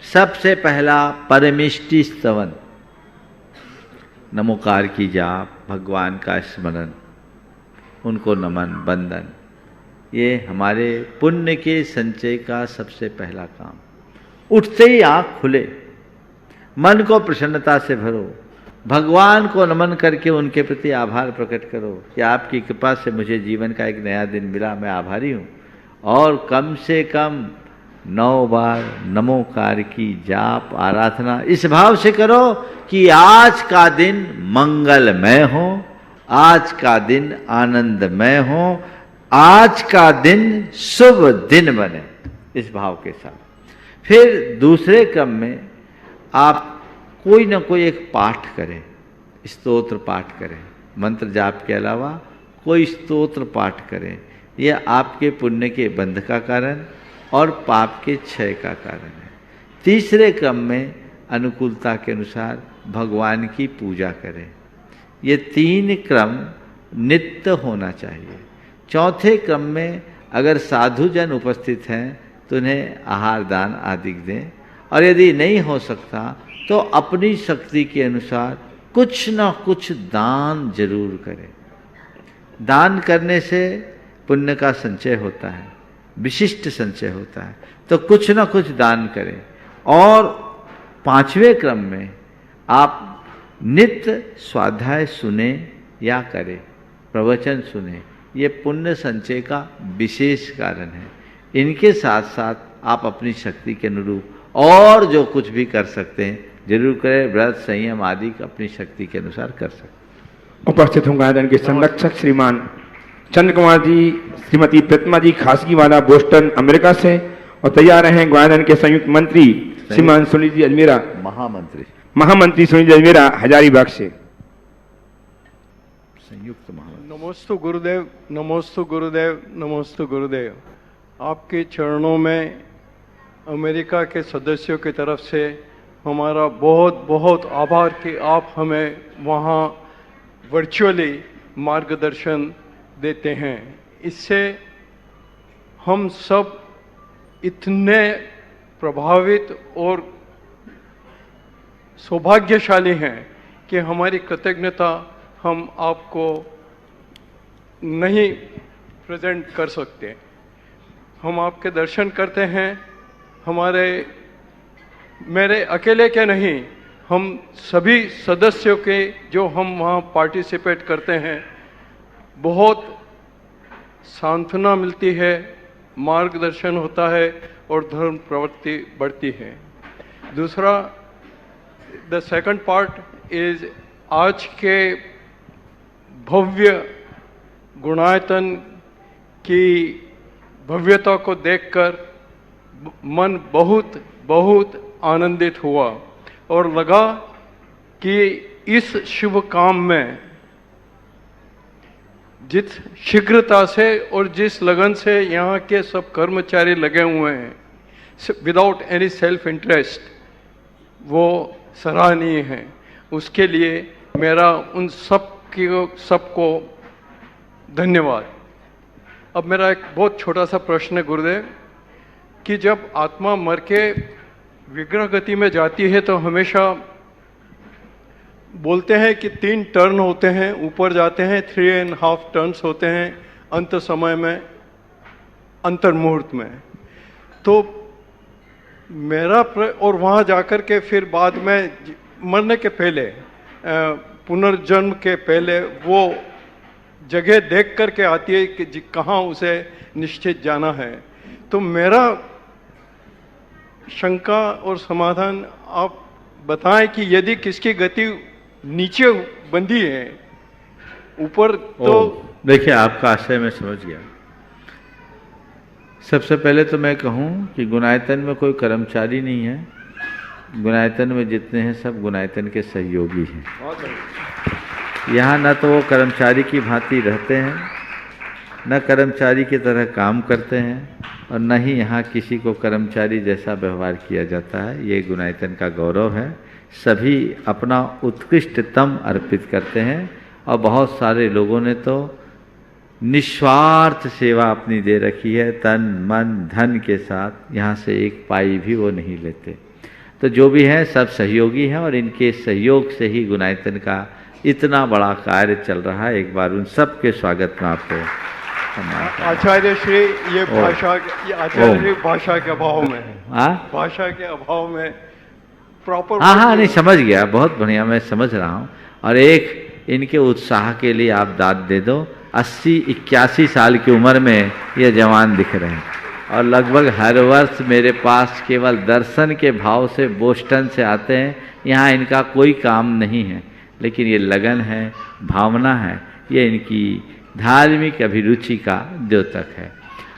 सबसे पहला परमेष्टि स्तवन, नमोकार की जाप, भगवान का स्मरण, उनको नमन वंदन, ये हमारे पुण्य के संचय का सबसे पहला काम। उठते ही आँख खुले, मन को प्रसन्नता से भरो, भगवान को नमन करके उनके प्रति आभार प्रकट करो कि आपकी कृपा से मुझे जीवन का एक नया दिन मिला, मैं आभारी हूँ। और कम से कम 9 बार नमोकार की जाप आराधना इस भाव से करो कि आज का दिन मंगलमय हो, आज का दिन आनंदमय हो, आज का दिन शुभ दिन बने, इस भाव के साथ। फिर दूसरे क्रम में आप कोई ना कोई एक पाठ करें, स्तोत्र पाठ करें, मंत्र जाप के अलावा कोई स्तोत्र पाठ करें। यह आपके पुण्य के बंध का कारण और पाप के क्षय का कारण है। तीसरे क्रम में अनुकूलता के अनुसार भगवान की पूजा करें। ये 3 क्रम नित्य होना चाहिए। चौथे क्रम में अगर साधुजन उपस्थित हैं तो उन्हें आहार दान आदि दें, और यदि नहीं हो सकता तो अपनी शक्ति के अनुसार कुछ ना कुछ दान जरूर करें। दान करने से पुण्य का संचय होता है, विशिष्ट संचय होता है, तो कुछ ना कुछ दान करें। और 5वें क्रम में आप नित्य स्वाध्याय सुने या करें, प्रवचन सुने, ये पुण्य संचय का विशेष कारण है। इनके साथ साथ आप अपनी शक्ति के अनुरूप और जो कुछ भी कर सकते हैं जरूर करें। व्रत संयम आदि अपनी शक्ति के अनुसार कर सकते। उपस्थित हों गार्डन के संरक्षक श्रीमान चंद्र कुमार जी, श्रीमती प्रतिमा जी खासगीवाला बोस्टन अमेरिका से, और तैयार हैं गार्डन के संयुक्त मंत्री श्रीमान सुनील जी अजमेरा, महामंत्री सुनील जी अजमेरा हजारीबाग से। संयुक्त महामंत्री। नमोस्तु गुरुदेव, नमोस्तु गुरुदेव, नमोस्तु गुरुदेव। आपके चरणों में अमेरिका के सदस्यों की तरफ से हमारा बहुत बहुत आभार कि आप हमें वहाँ वर्चुअली मार्गदर्शन देते हैं। इससे हम सब इतने प्रभावित और सौभाग्यशाली हैं कि हमारी कृतज्ञता हम आपको नहीं प्रेजेंट कर सकते। हम आपके दर्शन करते हैं, मेरे अकेले के नहीं, हम सभी सदस्यों के जो हम वहाँ पार्टिसिपेट करते हैं, बहुत सांत्वना मिलती है, मार्गदर्शन होता है और धर्म प्रवृत्ति बढ़ती है। दूसरा, द सेकंड पार्ट इज आज के भव्य गुणायतन की भव्यता को देखकर मन बहुत बहुत आनंदित हुआ और लगा कि इस शुभ काम में जिस शीघ्रता से और जिस लगन से यहाँ के सब कर्मचारी लगे हुए हैं, विदाउट एनी सेल्फ इंटरेस्ट, वो सराहनीय है। उसके लिए मेरा उन सबको धन्यवाद। अब मेरा एक बहुत छोटा सा प्रश्न है गुरुदेव, कि जब आत्मा मर के विग्रह गति में जाती है तो हमेशा बोलते हैं कि 3 टर्न होते हैं, ऊपर जाते हैं 3.5 टर्न्स होते हैं अंत समय में, अंतर मुहूर्त में। तो मेरा और वहाँ जाकर के फिर बाद में मरने के पहले, पुनर्जन्म के पहले वो जगह देख करके आती है कि कहाँ उसे निश्चित जाना है। तो मेरा शंका और समाधान आप बताएं कि यदि किसकी गति नीचे बंधी है, ऊपर तो देखिए आपका आशय मैं समझ गया। सबसे पहले तो मैं कहूं कि गुणायतन में कोई कर्मचारी नहीं है, गुणायतन में जितने हैं सब गुणायतन के सहयोगी हैं। यहाँ न तो वो कर्मचारी की भांति रहते हैं, न कर्मचारी की तरह काम करते हैं, और न ही यहाँ किसी को कर्मचारी जैसा व्यवहार किया जाता है। ये गुणायतन का गौरव है। सभी अपना उत्कृष्टतम अर्पित करते हैं, और बहुत सारे लोगों ने तो निस्वार्थ सेवा अपनी दे रखी है, तन मन धन के साथ। यहाँ से एक पाई भी वो नहीं लेते। तो जो भी हैं सब सहयोगी हैं, और इनके सहयोग से ही गुणायतन का इतना बड़ा कार्य चल रहा है। एक बार उन सब के स्वागत में आपको आचार्य श्री, ये भाषा के अभाव में, भाषा के अभाव में प्रॉपर। हाँ नहीं समझ गया, बहुत बढ़िया, मैं समझ रहा हूँ। और एक इनके उत्साह के लिए आप दाद दे दो। 80-81 साल की उम्र में ये जवान दिख रहे हैं, और लगभग हर वर्ष मेरे पास केवल दर्शन के भाव से बोस्टन से आते हैं। यहाँ इनका कोई काम नहीं है, लेकिन ये लगन है, भावना है, ये इनकी धार्मिक अभिरुचि का द्योतक है।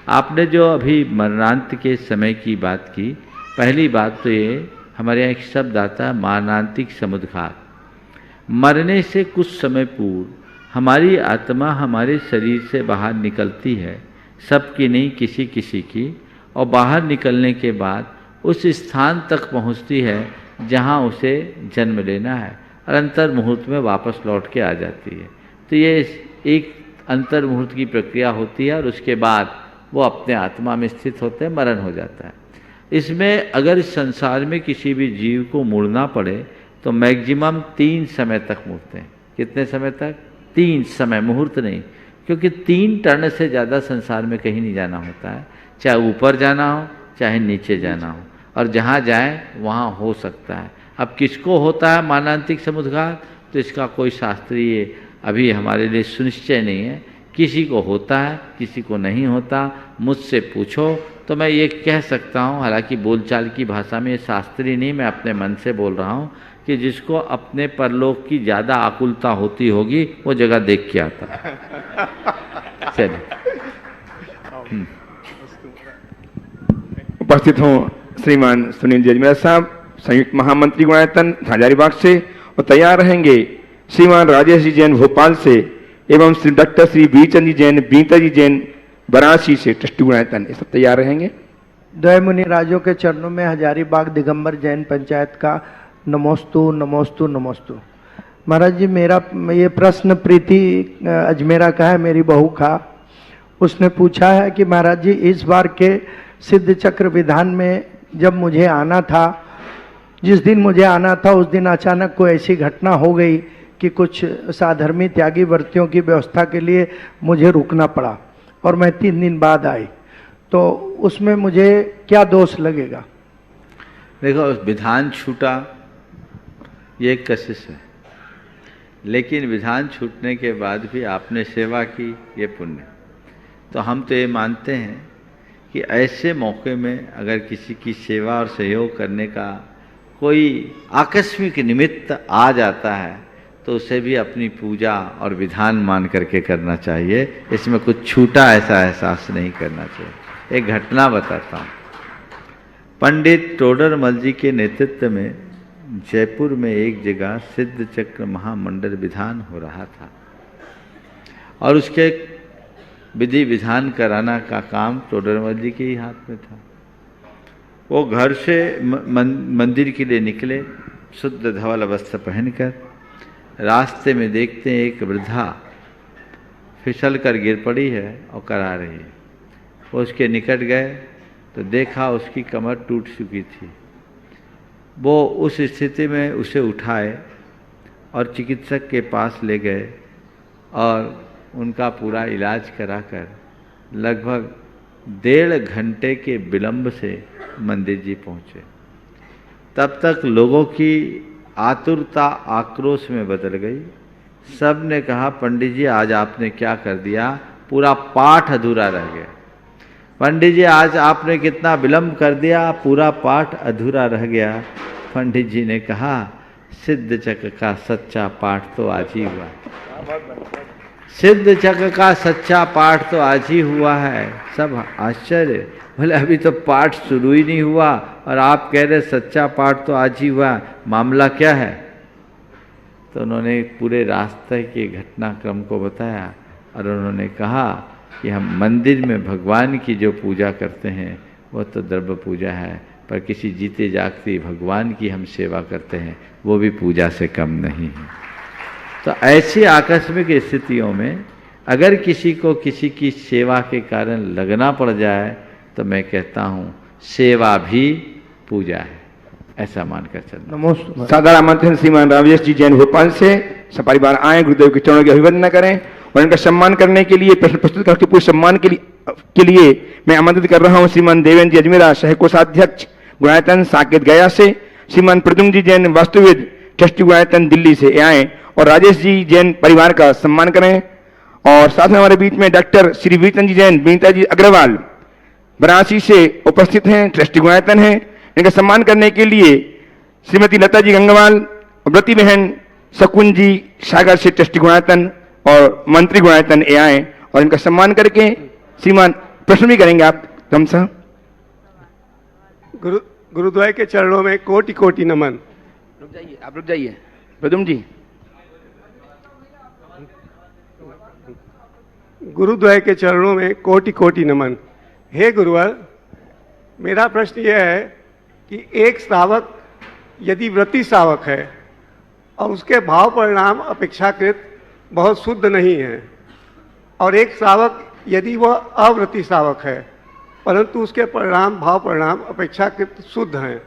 आपने जो अभी मरणांत के समय की बात की, पहली बात तो ये हमारे यहाँ एक शब्द आता है मारणांतिक समुद्घात। मरने से कुछ समय पूर्व हमारी आत्मा हमारे शरीर से बाहर निकलती है, सबकी नहीं, किसी किसी की, और बाहर निकलने के बाद उस स्थान तक पहुंचती है जहां उसे जन्म लेना है, और अंतर मुहूर्त में वापस लौट के आ जाती है। तो ये एक अंतर मुहूर्त की प्रक्रिया होती है, और उसके बाद वो अपने आत्मा में स्थित होते हैं, मरण हो जाता है। इसमें अगर इस संसार में किसी भी जीव को मुड़ना पड़े तो मैक्सिमम 3 समय तक मुड़ते हैं। कितने समय तक? 3 समय, मुहूर्त नहीं, क्योंकि 3 टर्न से ज़्यादा संसार में कहीं नहीं जाना होता है, चाहे ऊपर जाना हो चाहे नीचे जाना हो, और जहाँ जाए वहाँ हो सकता है। अब किसको होता है मारणांतिक समुद्घात, तो इसका कोई शास्त्रीय अभी हमारे लिए सुनिश्चय नहीं है। किसी को होता है, किसी को नहीं होता। मुझसे पूछो तो मैं ये कह सकता हूँ, हालांकि बोलचाल की भाषा में ये शास्त्रीय नहीं, मैं अपने मन से बोल रहा हूँ, कि जिसको अपने परलोक की ज़्यादा आकुलता होती होगी वो जगह देख के आता है। चलिए। उपस्थित हों श्रीमान सुनील जजमेरा साहब, संयुक्त महामंत्री गुणायतन हजारीबाग से, और तैयार रहेंगे श्रीमान राजेश जी जैन भोपाल से, एवं श्री डॉक्टर श्री बीरचंद जी जैन, बीता जी जैन वाराणसी से, ट्रस्टी गुणायतन, ये सब तैयार रहेंगे। द्वय मुनि राजों के चरणों में हजारीबाग दिगंबर जैन पंचायत का नमोस्तु नमोस्तु नमोस्तु। महाराज जी, मेरा ये प्रश्न प्रीति अजमेरा का है, मेरी बहू का। उसने पूछा है कि महाराज जी, इस बार के सिद्ध चक्र विधान में जब मुझे आना था, जिस दिन मुझे आना था उस दिन अचानक कोई ऐसी घटना हो गई कि कुछ साधर्मी त्यागी व्रतियों की व्यवस्था के लिए मुझे रुकना पड़ा, और मैं 3 दिन बाद आई, तो उसमें मुझे क्या दोष लगेगा? देखो, विधान छूटा ये एक कशिश है, लेकिन विधान छूटने के बाद भी आपने सेवा की, ये पुण्य। तो हम तो ये मानते हैं कि ऐसे मौके में अगर किसी की सेवा और सहयोग करने का कोई आकस्मिक निमित्त आ जाता है तो उसे भी अपनी पूजा और विधान मान करके करना चाहिए। इसमें कुछ छूटा ऐसा एहसास नहीं करना चाहिए। एक घटना बताता हूँ। पंडित टोडरमल जी के नेतृत्व में जयपुर में एक जगह सिद्ध चक्र महामंडल विधान हो रहा था, और उसके विधि विधान कराना का काम टोडरमल जी के ही हाथ में था। वो घर से मंदिर के लिए निकले, शुद्ध धवल वस्त्र पहनकर, रास्ते में देखते हैं एक वृद्धा फिसल कर गिर पड़ी है और करा रही है। वो उसके निकट गए तो देखा उसकी कमर टूट चुकी थी। वो उस स्थिति में उसे उठाए और चिकित्सक के पास ले गए और उनका पूरा इलाज कराकर लगभग 1.5 घंटे के विलंब से मंदिर जी पहुँचे। तब तक लोगों की आतुरता आक्रोश में बदल गई। सब ने कहा पंडित जी आज आपने क्या कर दिया, पूरा पाठ अधूरा रह गया। पंडित जी आज आपने कितना विलंब कर दिया, पूरा पाठ अधूरा रह गया। पंडित जी ने कहा सिद्ध चक्र का सच्चा पाठ तो आज ही हुआ, सिद्ध चक्र का सच्चा पाठ तो आज ही हुआ है। सब आश्चर्य, बोले अभी तो पाठ शुरू ही नहीं हुआ और आप कह रहे सच्चा पाठ तो आज ही हुआ, मामला क्या है? तो उन्होंने पूरे रास्ते के घटनाक्रम को बताया और उन्होंने कहा कि हम मंदिर में भगवान की जो पूजा करते हैं वो तो द्रव्य पूजा है, पर किसी जीते जागते भगवान की हम सेवा करते हैं वो भी पूजा से कम नहीं है। तो ऐसी आकस्मिक स्थितियों में अगर किसी को किसी की सेवा के कारण लगना पड़ जाए तो मैं कहता हूँ सेवा भी पूजा है, ऐसा मानकर चलना। नमस्ते। सादर आमंत्रण श्रीमान राजेश जी जैन भोपाल से सपरिवार आए, गुरुदेव के चरणों की अभिवंदना करें और इनका सम्मान करने के लिए, प्रश्न प्रस्तुत करके पूरे सम्मान के लिए मैं आमंत्रित कर रहा हूं श्रीमान देवेंद्र जी अजमेरा सह कोषाध्यक्ष गुणायतन साकेत गया से, श्रीमान प्रद्युम्न जी जैन वास्तुविद ट्रस्टी गुणायतन दिल्ली से आए और राजेश जी जैन परिवार का सम्मान करें। और साथ में हमारे बीच में डॉक्टर श्री वीरचंद जी जैन बीता जी अग्रवाल वाराणसी से उपस्थित हैं, ट्रस्टी गुणायतन हैं। इनका सम्मान करने के लिए श्रीमती लता जी गंगवाल और व्रती बहन शकुन जी सागर से ट्रस्टी गुणायतन और मंत्री गुणायतन आए और इनका सम्मान करके श्रीमान प्रश्न भी करेंगे आप हम साहब। गुरुद्वारे के चरणों में कोटि कोटि नमन। रुक जाइए, आप रुक जाइए प्रदुम जी। गुरुद्वारे के चरणों में कोटि कोटि नमन। हे गुरुवर, मेरा प्रश्न यह है कि एक श्रावक यदि व्रती श्रावक है और उसके भाव परिणाम अपेक्षाकृत बहुत शुद्ध नहीं है, और एक श्रावक यदि वह अव्रती श्रावक है परंतु उसके परिणाम भाव परिणाम अपेक्षाकृत शुद्ध हैं,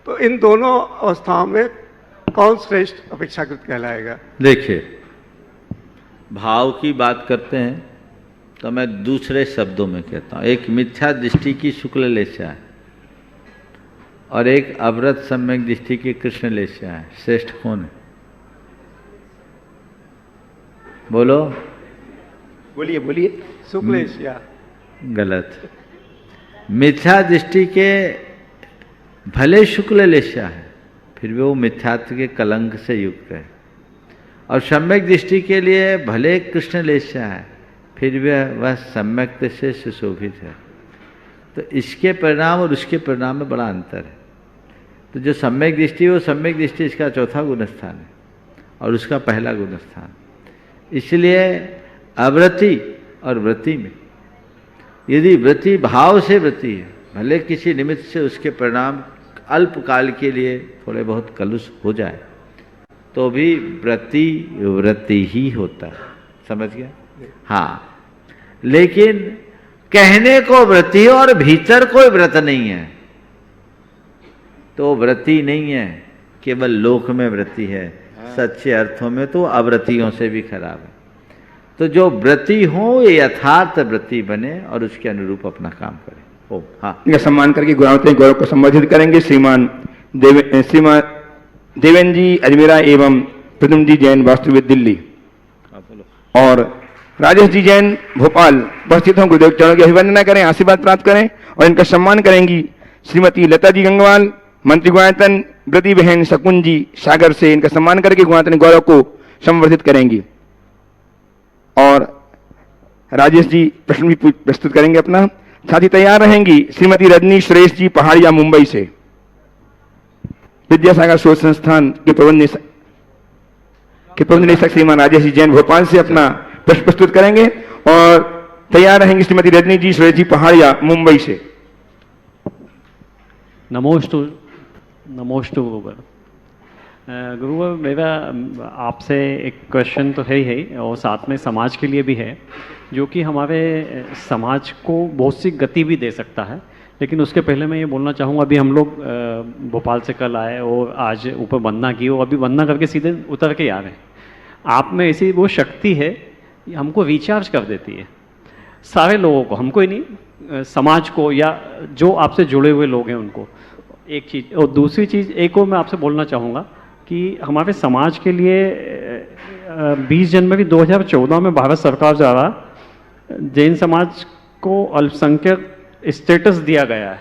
तो इन दोनों अवस्थाओं में कौन श्रेष्ठ अपेक्षाकृत कहलाएगा? देखिए, भाव की बात करते हैं तो मैं दूसरे शब्दों में कहता हूँ, एक मिथ्या दृष्टि की शुक्ल लेशा है और एक अव्रत सम्यक दृष्टि की कृष्ण लेशा है। श्रेष्ठ कौन है? बोलो, बोलिए बोलिए। शुक्लेशिया। गलत। मिथ्या दृष्टि के भले शुक्ल लेशा है फिर भी वो मिथ्यात्व के कलंक से युक्त है, और सम्यक दृष्टि के लिए भले कृष्ण लेशा है फिर भी वह सम्यक से सुशोभित है। तो इसके परिणाम और उसके परिणाम में बड़ा अंतर है। तो जो सम्यक दृष्टि है वो सम्यक दृष्टि इसका चौथा गुणस्थान है और उसका पहला गुणस्थान। इसलिए अव्रति और व्रति में यदि व्रति भाव से व्रति है, भले किसी निमित्त से उसके परिणाम अल्पकाल के लिए थोड़े बहुत कलुष हो जाए तो भी व्रति ही होता है। समझ गया? हाँ, लेकिन कहने को व्रति और भीतर कोई व्रत नहीं है तो व्रति नहीं है, केवल लोक में व्रति है। सच्चे अर्थों में तो अव्रतियों से भी खराब है। तो जो व्रति हो ये यथार्थ व्रति बने और उसके अनुरूप अपना काम करे। ओ हाँ, इनका सम्मान करके गौरव को संबोधित करेंगे श्रीमान देवेंद्र जी अजमेरा एवं प्रद्युम्न जी जैन वास्तुविद दिल्ली और राजेश जी जैन भोपाल उपस्थित हों। गुरुदेव चरणों की अभिवंदना करें, आशीर्वाद प्राप्त करें और इनका सम्मान करेंगी श्रीमती लता जी गंगवाल, मंत्री गुणायतन, व्रती बहन शकुन जी सागर से। इनका सम्मान करके गुणायतन गौरव को संवर्धित करेंगी और राजेश जी प्रश्न भी प्रस्तुत करेंगे अपना। साथ ही तैयार रहेंगी श्रीमती रजनी सुरेश जी पहाड़िया मुंबई से, विद्यासागर शोध संस्थान के प्रबंध निदेशक श्रीमान राजेश जी जैन भोपाल से अपना प्रश्न प्रस्तुत करेंगे और तैयार रहेंगी श्रीमती रजनी जी सुरेश जी पहाड़िया मुंबई से। नमोस्तु गुरुवर। गुरु, मेरा आपसे एक क्वेश्चन तो है ही और साथ में समाज के लिए भी है, जो कि हमारे समाज को बहुत सी गति भी दे सकता है। लेकिन उसके पहले मैं ये बोलना चाहूँगा, अभी हम लोग भोपाल से कल आए और आज ऊपर वंदना की और अभी वंदना करके सीधे उतर के आ रहे हैं। आप में ऐसी वो शक्ति है, हमको रिचार्ज कर देती है, सारे लोगों को, हमको ही नहीं, समाज को या जो आपसे जुड़े हुए लोग हैं उनको। एक चीज़, और दूसरी चीज़ एक और मैं आपसे बोलना चाहूँगा कि हमारे समाज के लिए 20 जनवरी 2014 में भारत सरकार द्वारा जैन समाज को अल्पसंख्यक स्टेटस दिया गया है।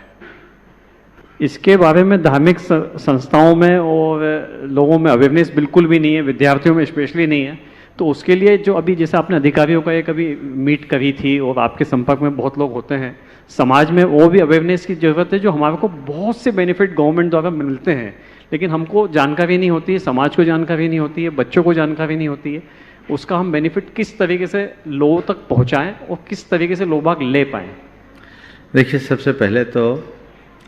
इसके बारे में धार्मिक संस्थाओं में और लोगों में अवेयरनेस बिल्कुल भी नहीं है, विद्यार्थियों में स्पेशली नहीं है। तो उसके लिए जो अभी जैसे आपने अधिकारियों का एक अभी मीट करी थी और आपके संपर्क में बहुत लोग होते हैं, समाज में वो भी अवेयरनेस की ज़रूरत है। जो हमारे को बहुत से बेनिफिट गवर्नमेंट द्वारा मिलते हैं, लेकिन हमको जानकारी नहीं होती है, समाज को जानकारी नहीं होती है, बच्चों को जानकारी नहीं होती है, उसका हम बेनिफिट किस तरीके से लोगों तक पहुँचाएँ और किस तरीके से लोग भाग ले पाएँ। देखिए, सबसे पहले तो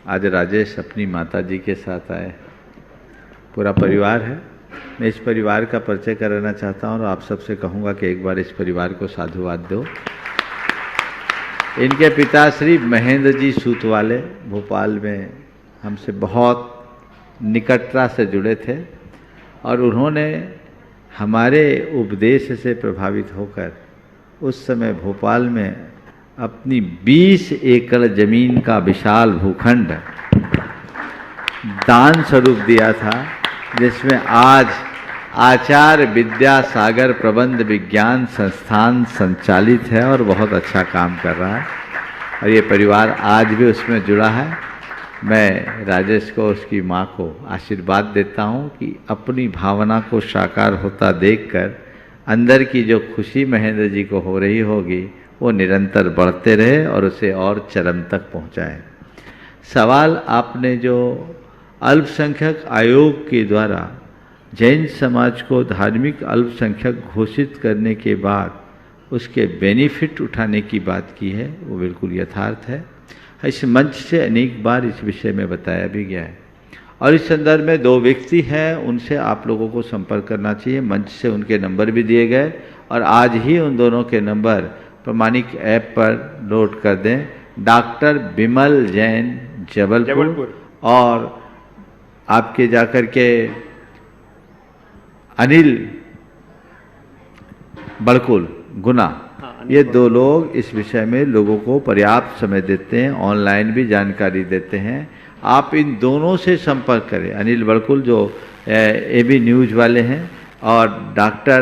आज राजेश अपनी माता जी के साथ आए, पूरा परिवार है। मैं इस परिवार का परिचय कराना चाहता हूँ और आप सबसे कहूँगा कि एक बार इस परिवार को साधुवाद दो। इनके पिता श्री महेंद्र जी सूतवाले भोपाल में हमसे बहुत निकटता से जुड़े थे और उन्होंने हमारे उपदेश से प्रभावित होकर उस समय भोपाल में अपनी 20 एकड़ जमीन का विशाल भूखंड दान स्वरूप दिया था, जिसमें आज आचार्य विद्यासागर प्रबंध विज्ञान संस्थान संचालित है और बहुत अच्छा काम कर रहा है और ये परिवार आज भी उसमें जुड़ा है। मैं राजेश को, उसकी माँ को आशीर्वाद देता हूँ कि अपनी भावना को साकार होता देखकर अंदर की जो खुशी महेंद्र जी को हो रही होगी वो निरंतर बढ़ते रहे और उसे और चरम तक पहुँचाए। सवाल आपने जो अल्पसंख्यक आयोग के द्वारा जैन समाज को धार्मिक अल्पसंख्यक घोषित करने के बाद उसके बेनिफिट उठाने की बात की है, वो बिल्कुल यथार्थ है। इस मंच से अनेक बार इस विषय में बताया भी गया है और इस संदर्भ में 2 व्यक्ति हैं, उनसे आप लोगों को संपर्क करना चाहिए। मंच से उनके नंबर भी दिए गए और आज ही उन दोनों के नंबर प्रमाणिक ऐप पर नोट कर दें। डॉक्टर बिमल जैन जबलपुर और आपके जाकर के अनिल बड़कुल गुना, ये 2 लोग इस विषय में लोगों को पर्याप्त समय देते हैं, ऑनलाइन भी जानकारी देते हैं। आप इन दोनों से संपर्क करें। अनिल बड़कुल जो एबी न्यूज़ वाले हैं और डॉक्टर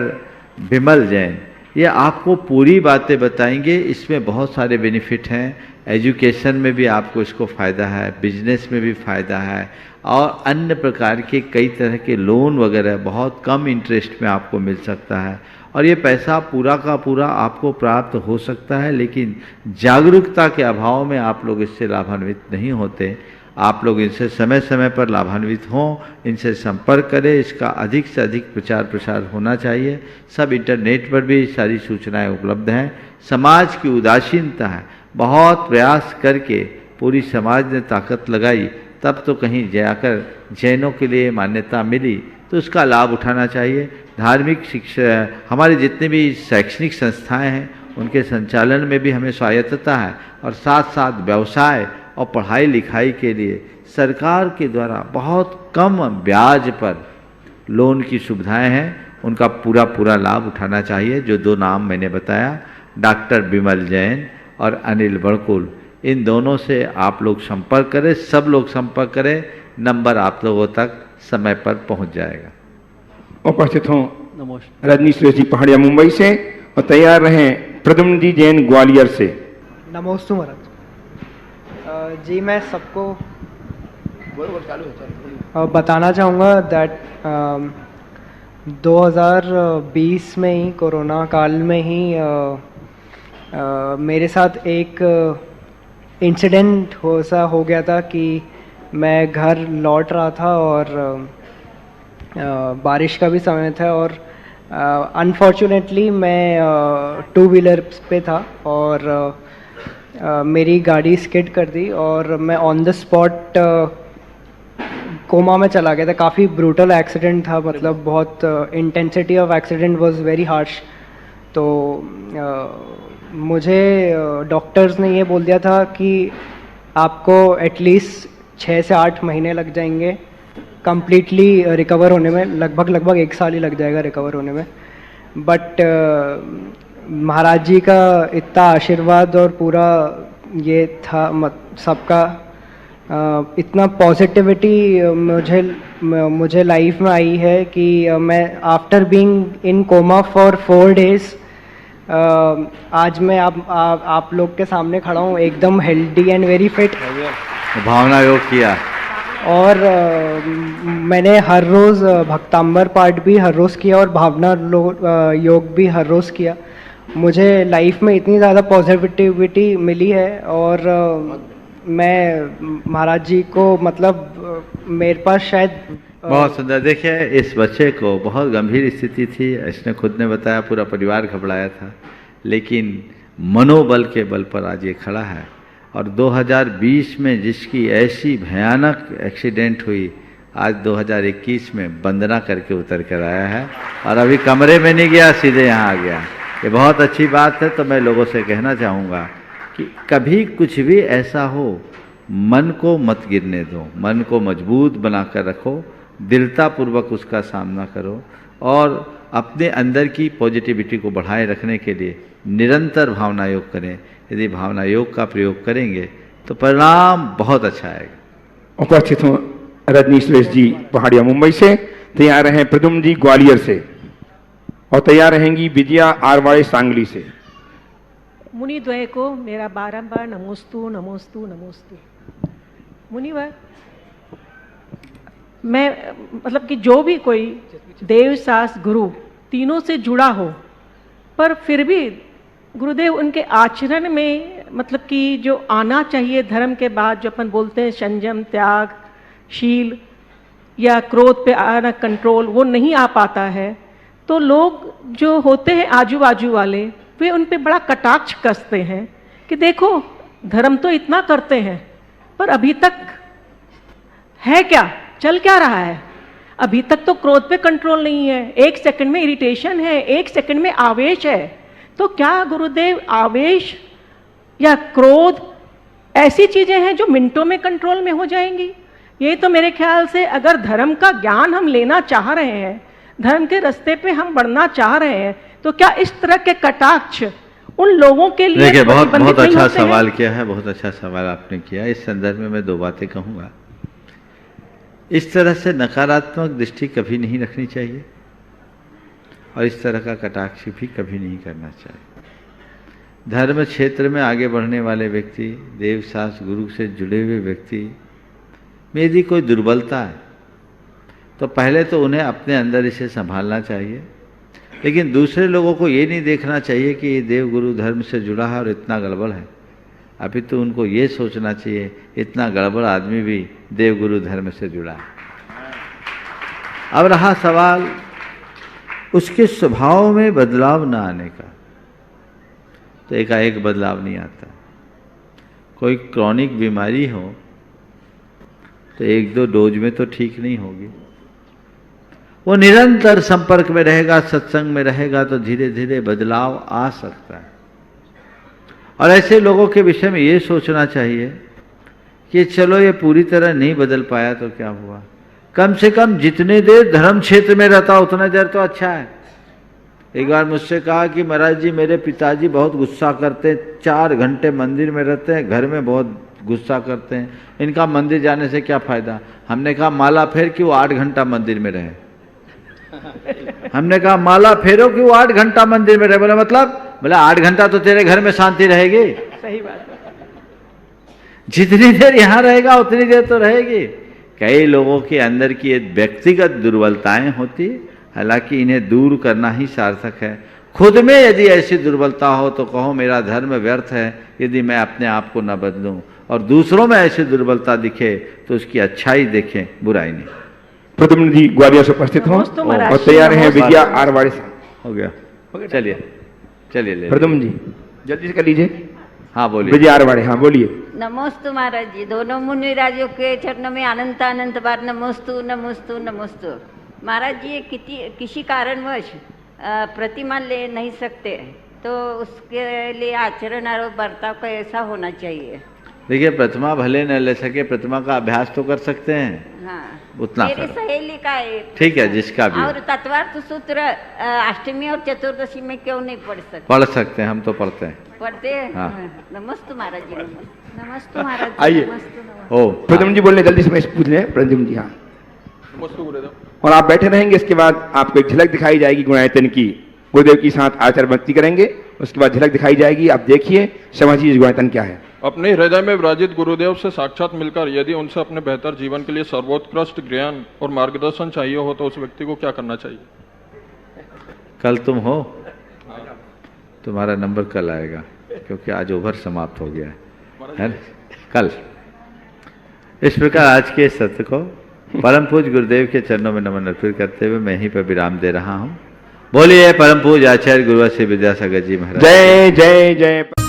बिमल जैन, ये आपको पूरी बातें बताएंगे। इसमें बहुत सारे बेनिफिट हैं, एजुकेशन में भी आपको इसको फ़ायदा है, बिजनेस में भी फ़ायदा है और अन्य प्रकार के कई तरह के लोन वगैरह बहुत कम इंटरेस्ट में आपको मिल सकता है और ये पैसा पूरा का पूरा आपको प्राप्त हो सकता है। लेकिन जागरूकता के अभाव में आप लोग इससे लाभान्वित नहीं होते। आप लोग इनसे समय समय पर लाभान्वित हों, इनसे संपर्क करें। इसका अधिक से अधिक प्रचार प्रसार होना चाहिए। सब इंटरनेट पर भी सारी सूचनाएं उपलब्ध हैं। समाज की उदासीनता है, बहुत प्रयास करके पूरी समाज ने ताकत लगाई, तब तो कहीं जाकर जैनों के लिए मान्यता मिली, तो उसका लाभ उठाना चाहिए। धार्मिक शिक्षा, हमारे जितने भी शैक्षणिक संस्थाएं हैं उनके संचालन में भी हमें स्वायत्तता है और साथ साथ व्यवसाय और पढ़ाई लिखाई के लिए सरकार के द्वारा बहुत कम ब्याज पर लोन की सुविधाएं हैं, उनका पूरा पूरा लाभ उठाना चाहिए। जो 2 नाम मैंने बताया, डॉक्टर बिमल जैन और अनिल बड़कुल, इन दोनों से आप लोग संपर्क करें, सब लोग संपर्क करें। नंबर आप लोगों तक समय पर पहुंच जाएगा। उपस्थित हों रजनी सुरेश जी पहाड़िया मुंबई से और तैयार रहें प्रद्युम्न जी जैन ग्वालियर से। नमोस्तु महाराज जी, मैं सबको बताना चाहूँगा दैट 2020 में ही कोरोना काल में ही मेरे साथ एक इंसिडेंट हो गया था कि मैं घर लौट रहा था और बारिश का भी समय था और अनफॉर्चुनेटली मैं 2 व्हीलर पे था और मेरी गाड़ी स्किड कर दी और मैं ऑन द स्पॉट कोमा में चला गया था। काफ़ी ब्रूटल एक्सीडेंट था, मतलब बहुत intensity of accident was very harsh. तो मुझे डॉक्टर्स ने ये बोल दिया था कि आपको एटलीस्ट 6 से 8 महीने लग जाएंगे कंप्लीटली रिकवर होने में, लगभग 1 साल ही लग जाएगा रिकवर होने में। बट महाराज जी का इतना आशीर्वाद और पूरा ये था सबका, इतना पॉजिटिविटी मुझे लाइफ में आई है कि मैं after being in coma for 4 days आज मैं आप लोग के सामने खड़ा हूँ एकदम healthy and very fit. Bhavna योग किया और मैंने हर रोज़ भक्तांबर पाठ भी हर रोज़ किया और भावना योग भी हर रोज़ किया। मुझे लाइफ में इतनी ज़्यादा पॉजिटिविटी मिली है और मैं महाराज जी को मतलब मेरे पास शायद बहुत सुंदर। देखिए, इस बच्चे को बहुत गंभीर स्थिति थी, इसने खुद ने बताया, पूरा परिवार घबराया था, लेकिन मनोबल के बल पर आज ये खड़ा है। और 2020 में जिसकी ऐसी भयानक एक्सीडेंट हुई, आज 2021 में वंदना करके उतर कर आया है और अभी कमरे में नहीं गया, सीधे यहाँ आ गया। ये बहुत अच्छी बात है। तो मैं लोगों से कहना चाहूँगा कि कभी कुछ भी ऐसा हो, मन को मत गिरने दो, मन को मजबूत बनाकर रखो, दृढ़तापूर्वक उसका सामना करो और अपने अंदर की पॉजिटिविटी को बढ़ाए रखने के लिए निरंतर भावना योग करें। यदि भावना योग का प्रयोग करेंगे तो परिणाम बहुत अच्छा आएगा। उपस्थित हूँ रजनी सुरेश जी पहाड़िया मुंबई से, तैयार हैं प्रदुम्न जी ग्वालियर से और तैयार रहेंगी विजया आरवाड़े सांगली से। मुनिद्वय को मेरा बारंबार नमोस्तु नमोस्तु नमोस्तु। मुनिवर, मैं मतलब कि जो भी कोई देव सास गुरु तीनों से जुड़ा हो, पर फिर भी गुरुदेव उनके आचरण में मतलब कि जो आना चाहिए धर्म के बाद, जो अपन बोलते हैं संयम, त्याग, शील या क्रोध पे आना, कंट्रोल, वो नहीं आ पाता है। तो लोग जो होते हैं आजू बाजू वाले, वे उन पे बड़ा कटाक्ष कसते हैं कि देखो धर्म तो इतना करते हैं पर अभी तक है क्या, चल क्या रहा है, अभी तक तो क्रोध पे कंट्रोल नहीं है, 1 सेकंड में इरिटेशन है, 1 सेकंड में आवेश है। तो क्या गुरुदेव आवेश या क्रोध ऐसी चीजें हैं जो मिनटों में कंट्रोल में हो जाएंगी? ये तो मेरे ख्याल से अगर धर्म का ज्ञान हम लेना चाह रहे हैं, धर्म के रास्ते पे हम बढ़ना चाह रहे हैं, तो क्या इस तरह के कटाक्ष उन लोगों के लिए देखिए, बहुत अच्छा सवाल किया है, बहुत अच्छा सवाल आपने किया। इस संदर्भ में मैं 2 बातें कहूँगा। इस तरह से नकारात्मक दृष्टि कभी नहीं रखनी चाहिए और इस तरह का कटाक्ष भी कभी नहीं करना चाहिए। धर्म क्षेत्र में आगे बढ़ने वाले व्यक्ति, देव शास्त्र गुरु से जुड़े हुए व्यक्ति में यदि कोई दुर्बलता है तो पहले तो उन्हें अपने अंदर इसे संभालना चाहिए, लेकिन दूसरे लोगों को ये नहीं देखना चाहिए कि ये देव गुरु धर्म से जुड़ा है और इतना गड़बड़ है। अभी तो उनको ये सोचना चाहिए इतना गड़बड़ आदमी भी देव गुरु धर्म से जुड़ा है। अब रहा सवाल उसके स्वभाव में बदलाव न आने का, तो एकाएक बदलाव नहीं आता। कोई क्रॉनिक बीमारी हो तो 1-2 डोज में तो ठीक नहीं होगी, वो निरंतर संपर्क में रहेगा, सत्संग में रहेगा तो धीरे धीरे बदलाव आ सकता है। और ऐसे लोगों के विषय में ये सोचना चाहिए कि चलो ये पूरी तरह नहीं बदल पाया तो क्या हुआ, कम से कम जितने देर धर्म क्षेत्र में रहता उतना देर तो अच्छा है। एक बार मुझसे कहा कि महाराज जी मेरे पिताजी बहुत गुस्सा करते हैं, 4 घंटे मंदिर में रहते हैं, घर में बहुत गुस्सा करते हैं, इनका मंदिर जाने से क्या फायदा। हमने कहा माला फेर कि वो 8 घंटा मंदिर में रहे। हमने कहा माला फेरो कि वो 8 घंटा मंदिर में रहे। बोला मतलब? बोला 8 घंटा तो तेरे घर में शांति रहेगी। सही बात है। जितनी देर यहाँ रहेगा उतनी देर तो रहेगी। कई लोगों के अंदर की व्यक्तिगत दुर्बलताएं होती, हालांकि इन्हें दूर करना ही सार्थक है। खुद में यदि ऐसी दुर्बलता हो तो कहो मेरा धर्म व्यर्थ है यदि मैं अपने आप को न बदलूं, और दूसरों में ऐसी दुर्बलता दिखे तो उसकी अच्छाई देखें, बुराई नहीं। प्रद्युम्न जी ग्वालियर से उपस्थित हों और तैयार हैं विजया आरवाड़े से। हो गया, चलिए चलिए ले प्रद्युम्न जी जल्दी से कर लीजिए। हाँ बोलिए। विजय आरवाड़े, हाँ बोलिए। नमोस्तु महाराज जी, दोनों मुनिराजों के चरणों में अनंत अनंत बार नमोस्तु नमोस्तु नमोस्तु। महाराज जी, ये किसी कारणवश प्रतिमा ले नहीं सकते, तो उसके लिए आचरण और बर्ताव का ऐसा होना चाहिए। देखिए, प्रतिमा भले न ले सके, प्रतिमा का अभ्यास तो कर सकते हैं। हाँ, उतना मेरी करो। सहेली का है। ठीक है, जिसका भी हो। और तत्वार्थ सूत्र अष्टमी और चतुर्दशी में क्यों नहीं पढ़ सकते? पढ़ सकते हैं, हम तो पढ़ते हैं। पढ़ते हैं? हाँ। नमस्ते महाराज जी, नमस्ते महाराज जी, आइए। ओ प्रद्युम्न जी बोलने, जल्दी से पूछ लें प्रद्युम्न जी। हाँ, और आप बैठे रहेंगे, इसके बाद आपको एक झलक दिखाई जाएगी गुणायतन की। गुरुदेव के साथ आचार भक्ति करेंगे, उसके बाद झलक दिखाई जाएगी, आप देखिए, समझिए गुणायतन क्या है। अपने हृदय में विराजित गुरुदेव से साक्षात मिलकर यदि उनसे अपने बेहतर जीवन के लिए सर्वोत्कृष्ट ज्ञान और मार्गदर्शन चाहिए हो तो उस व्यक्ति को क्या करना चाहिए? कल तुम हो, तुम्हारा नंबर कल आएगा, क्योंकि आज ओवर समाप्त हो गया है ना? कल। इस प्रकार आज के सत्र को परम पूज्य गुरुदेव के चरणों में नमन अर्पित करते हुए मैं यहीं पर विराम दे रहा हूँ। बोलिए परम पूज्य आचार्य गुरुवर श्री विद्यासागर जी महाराज। जय जय जय।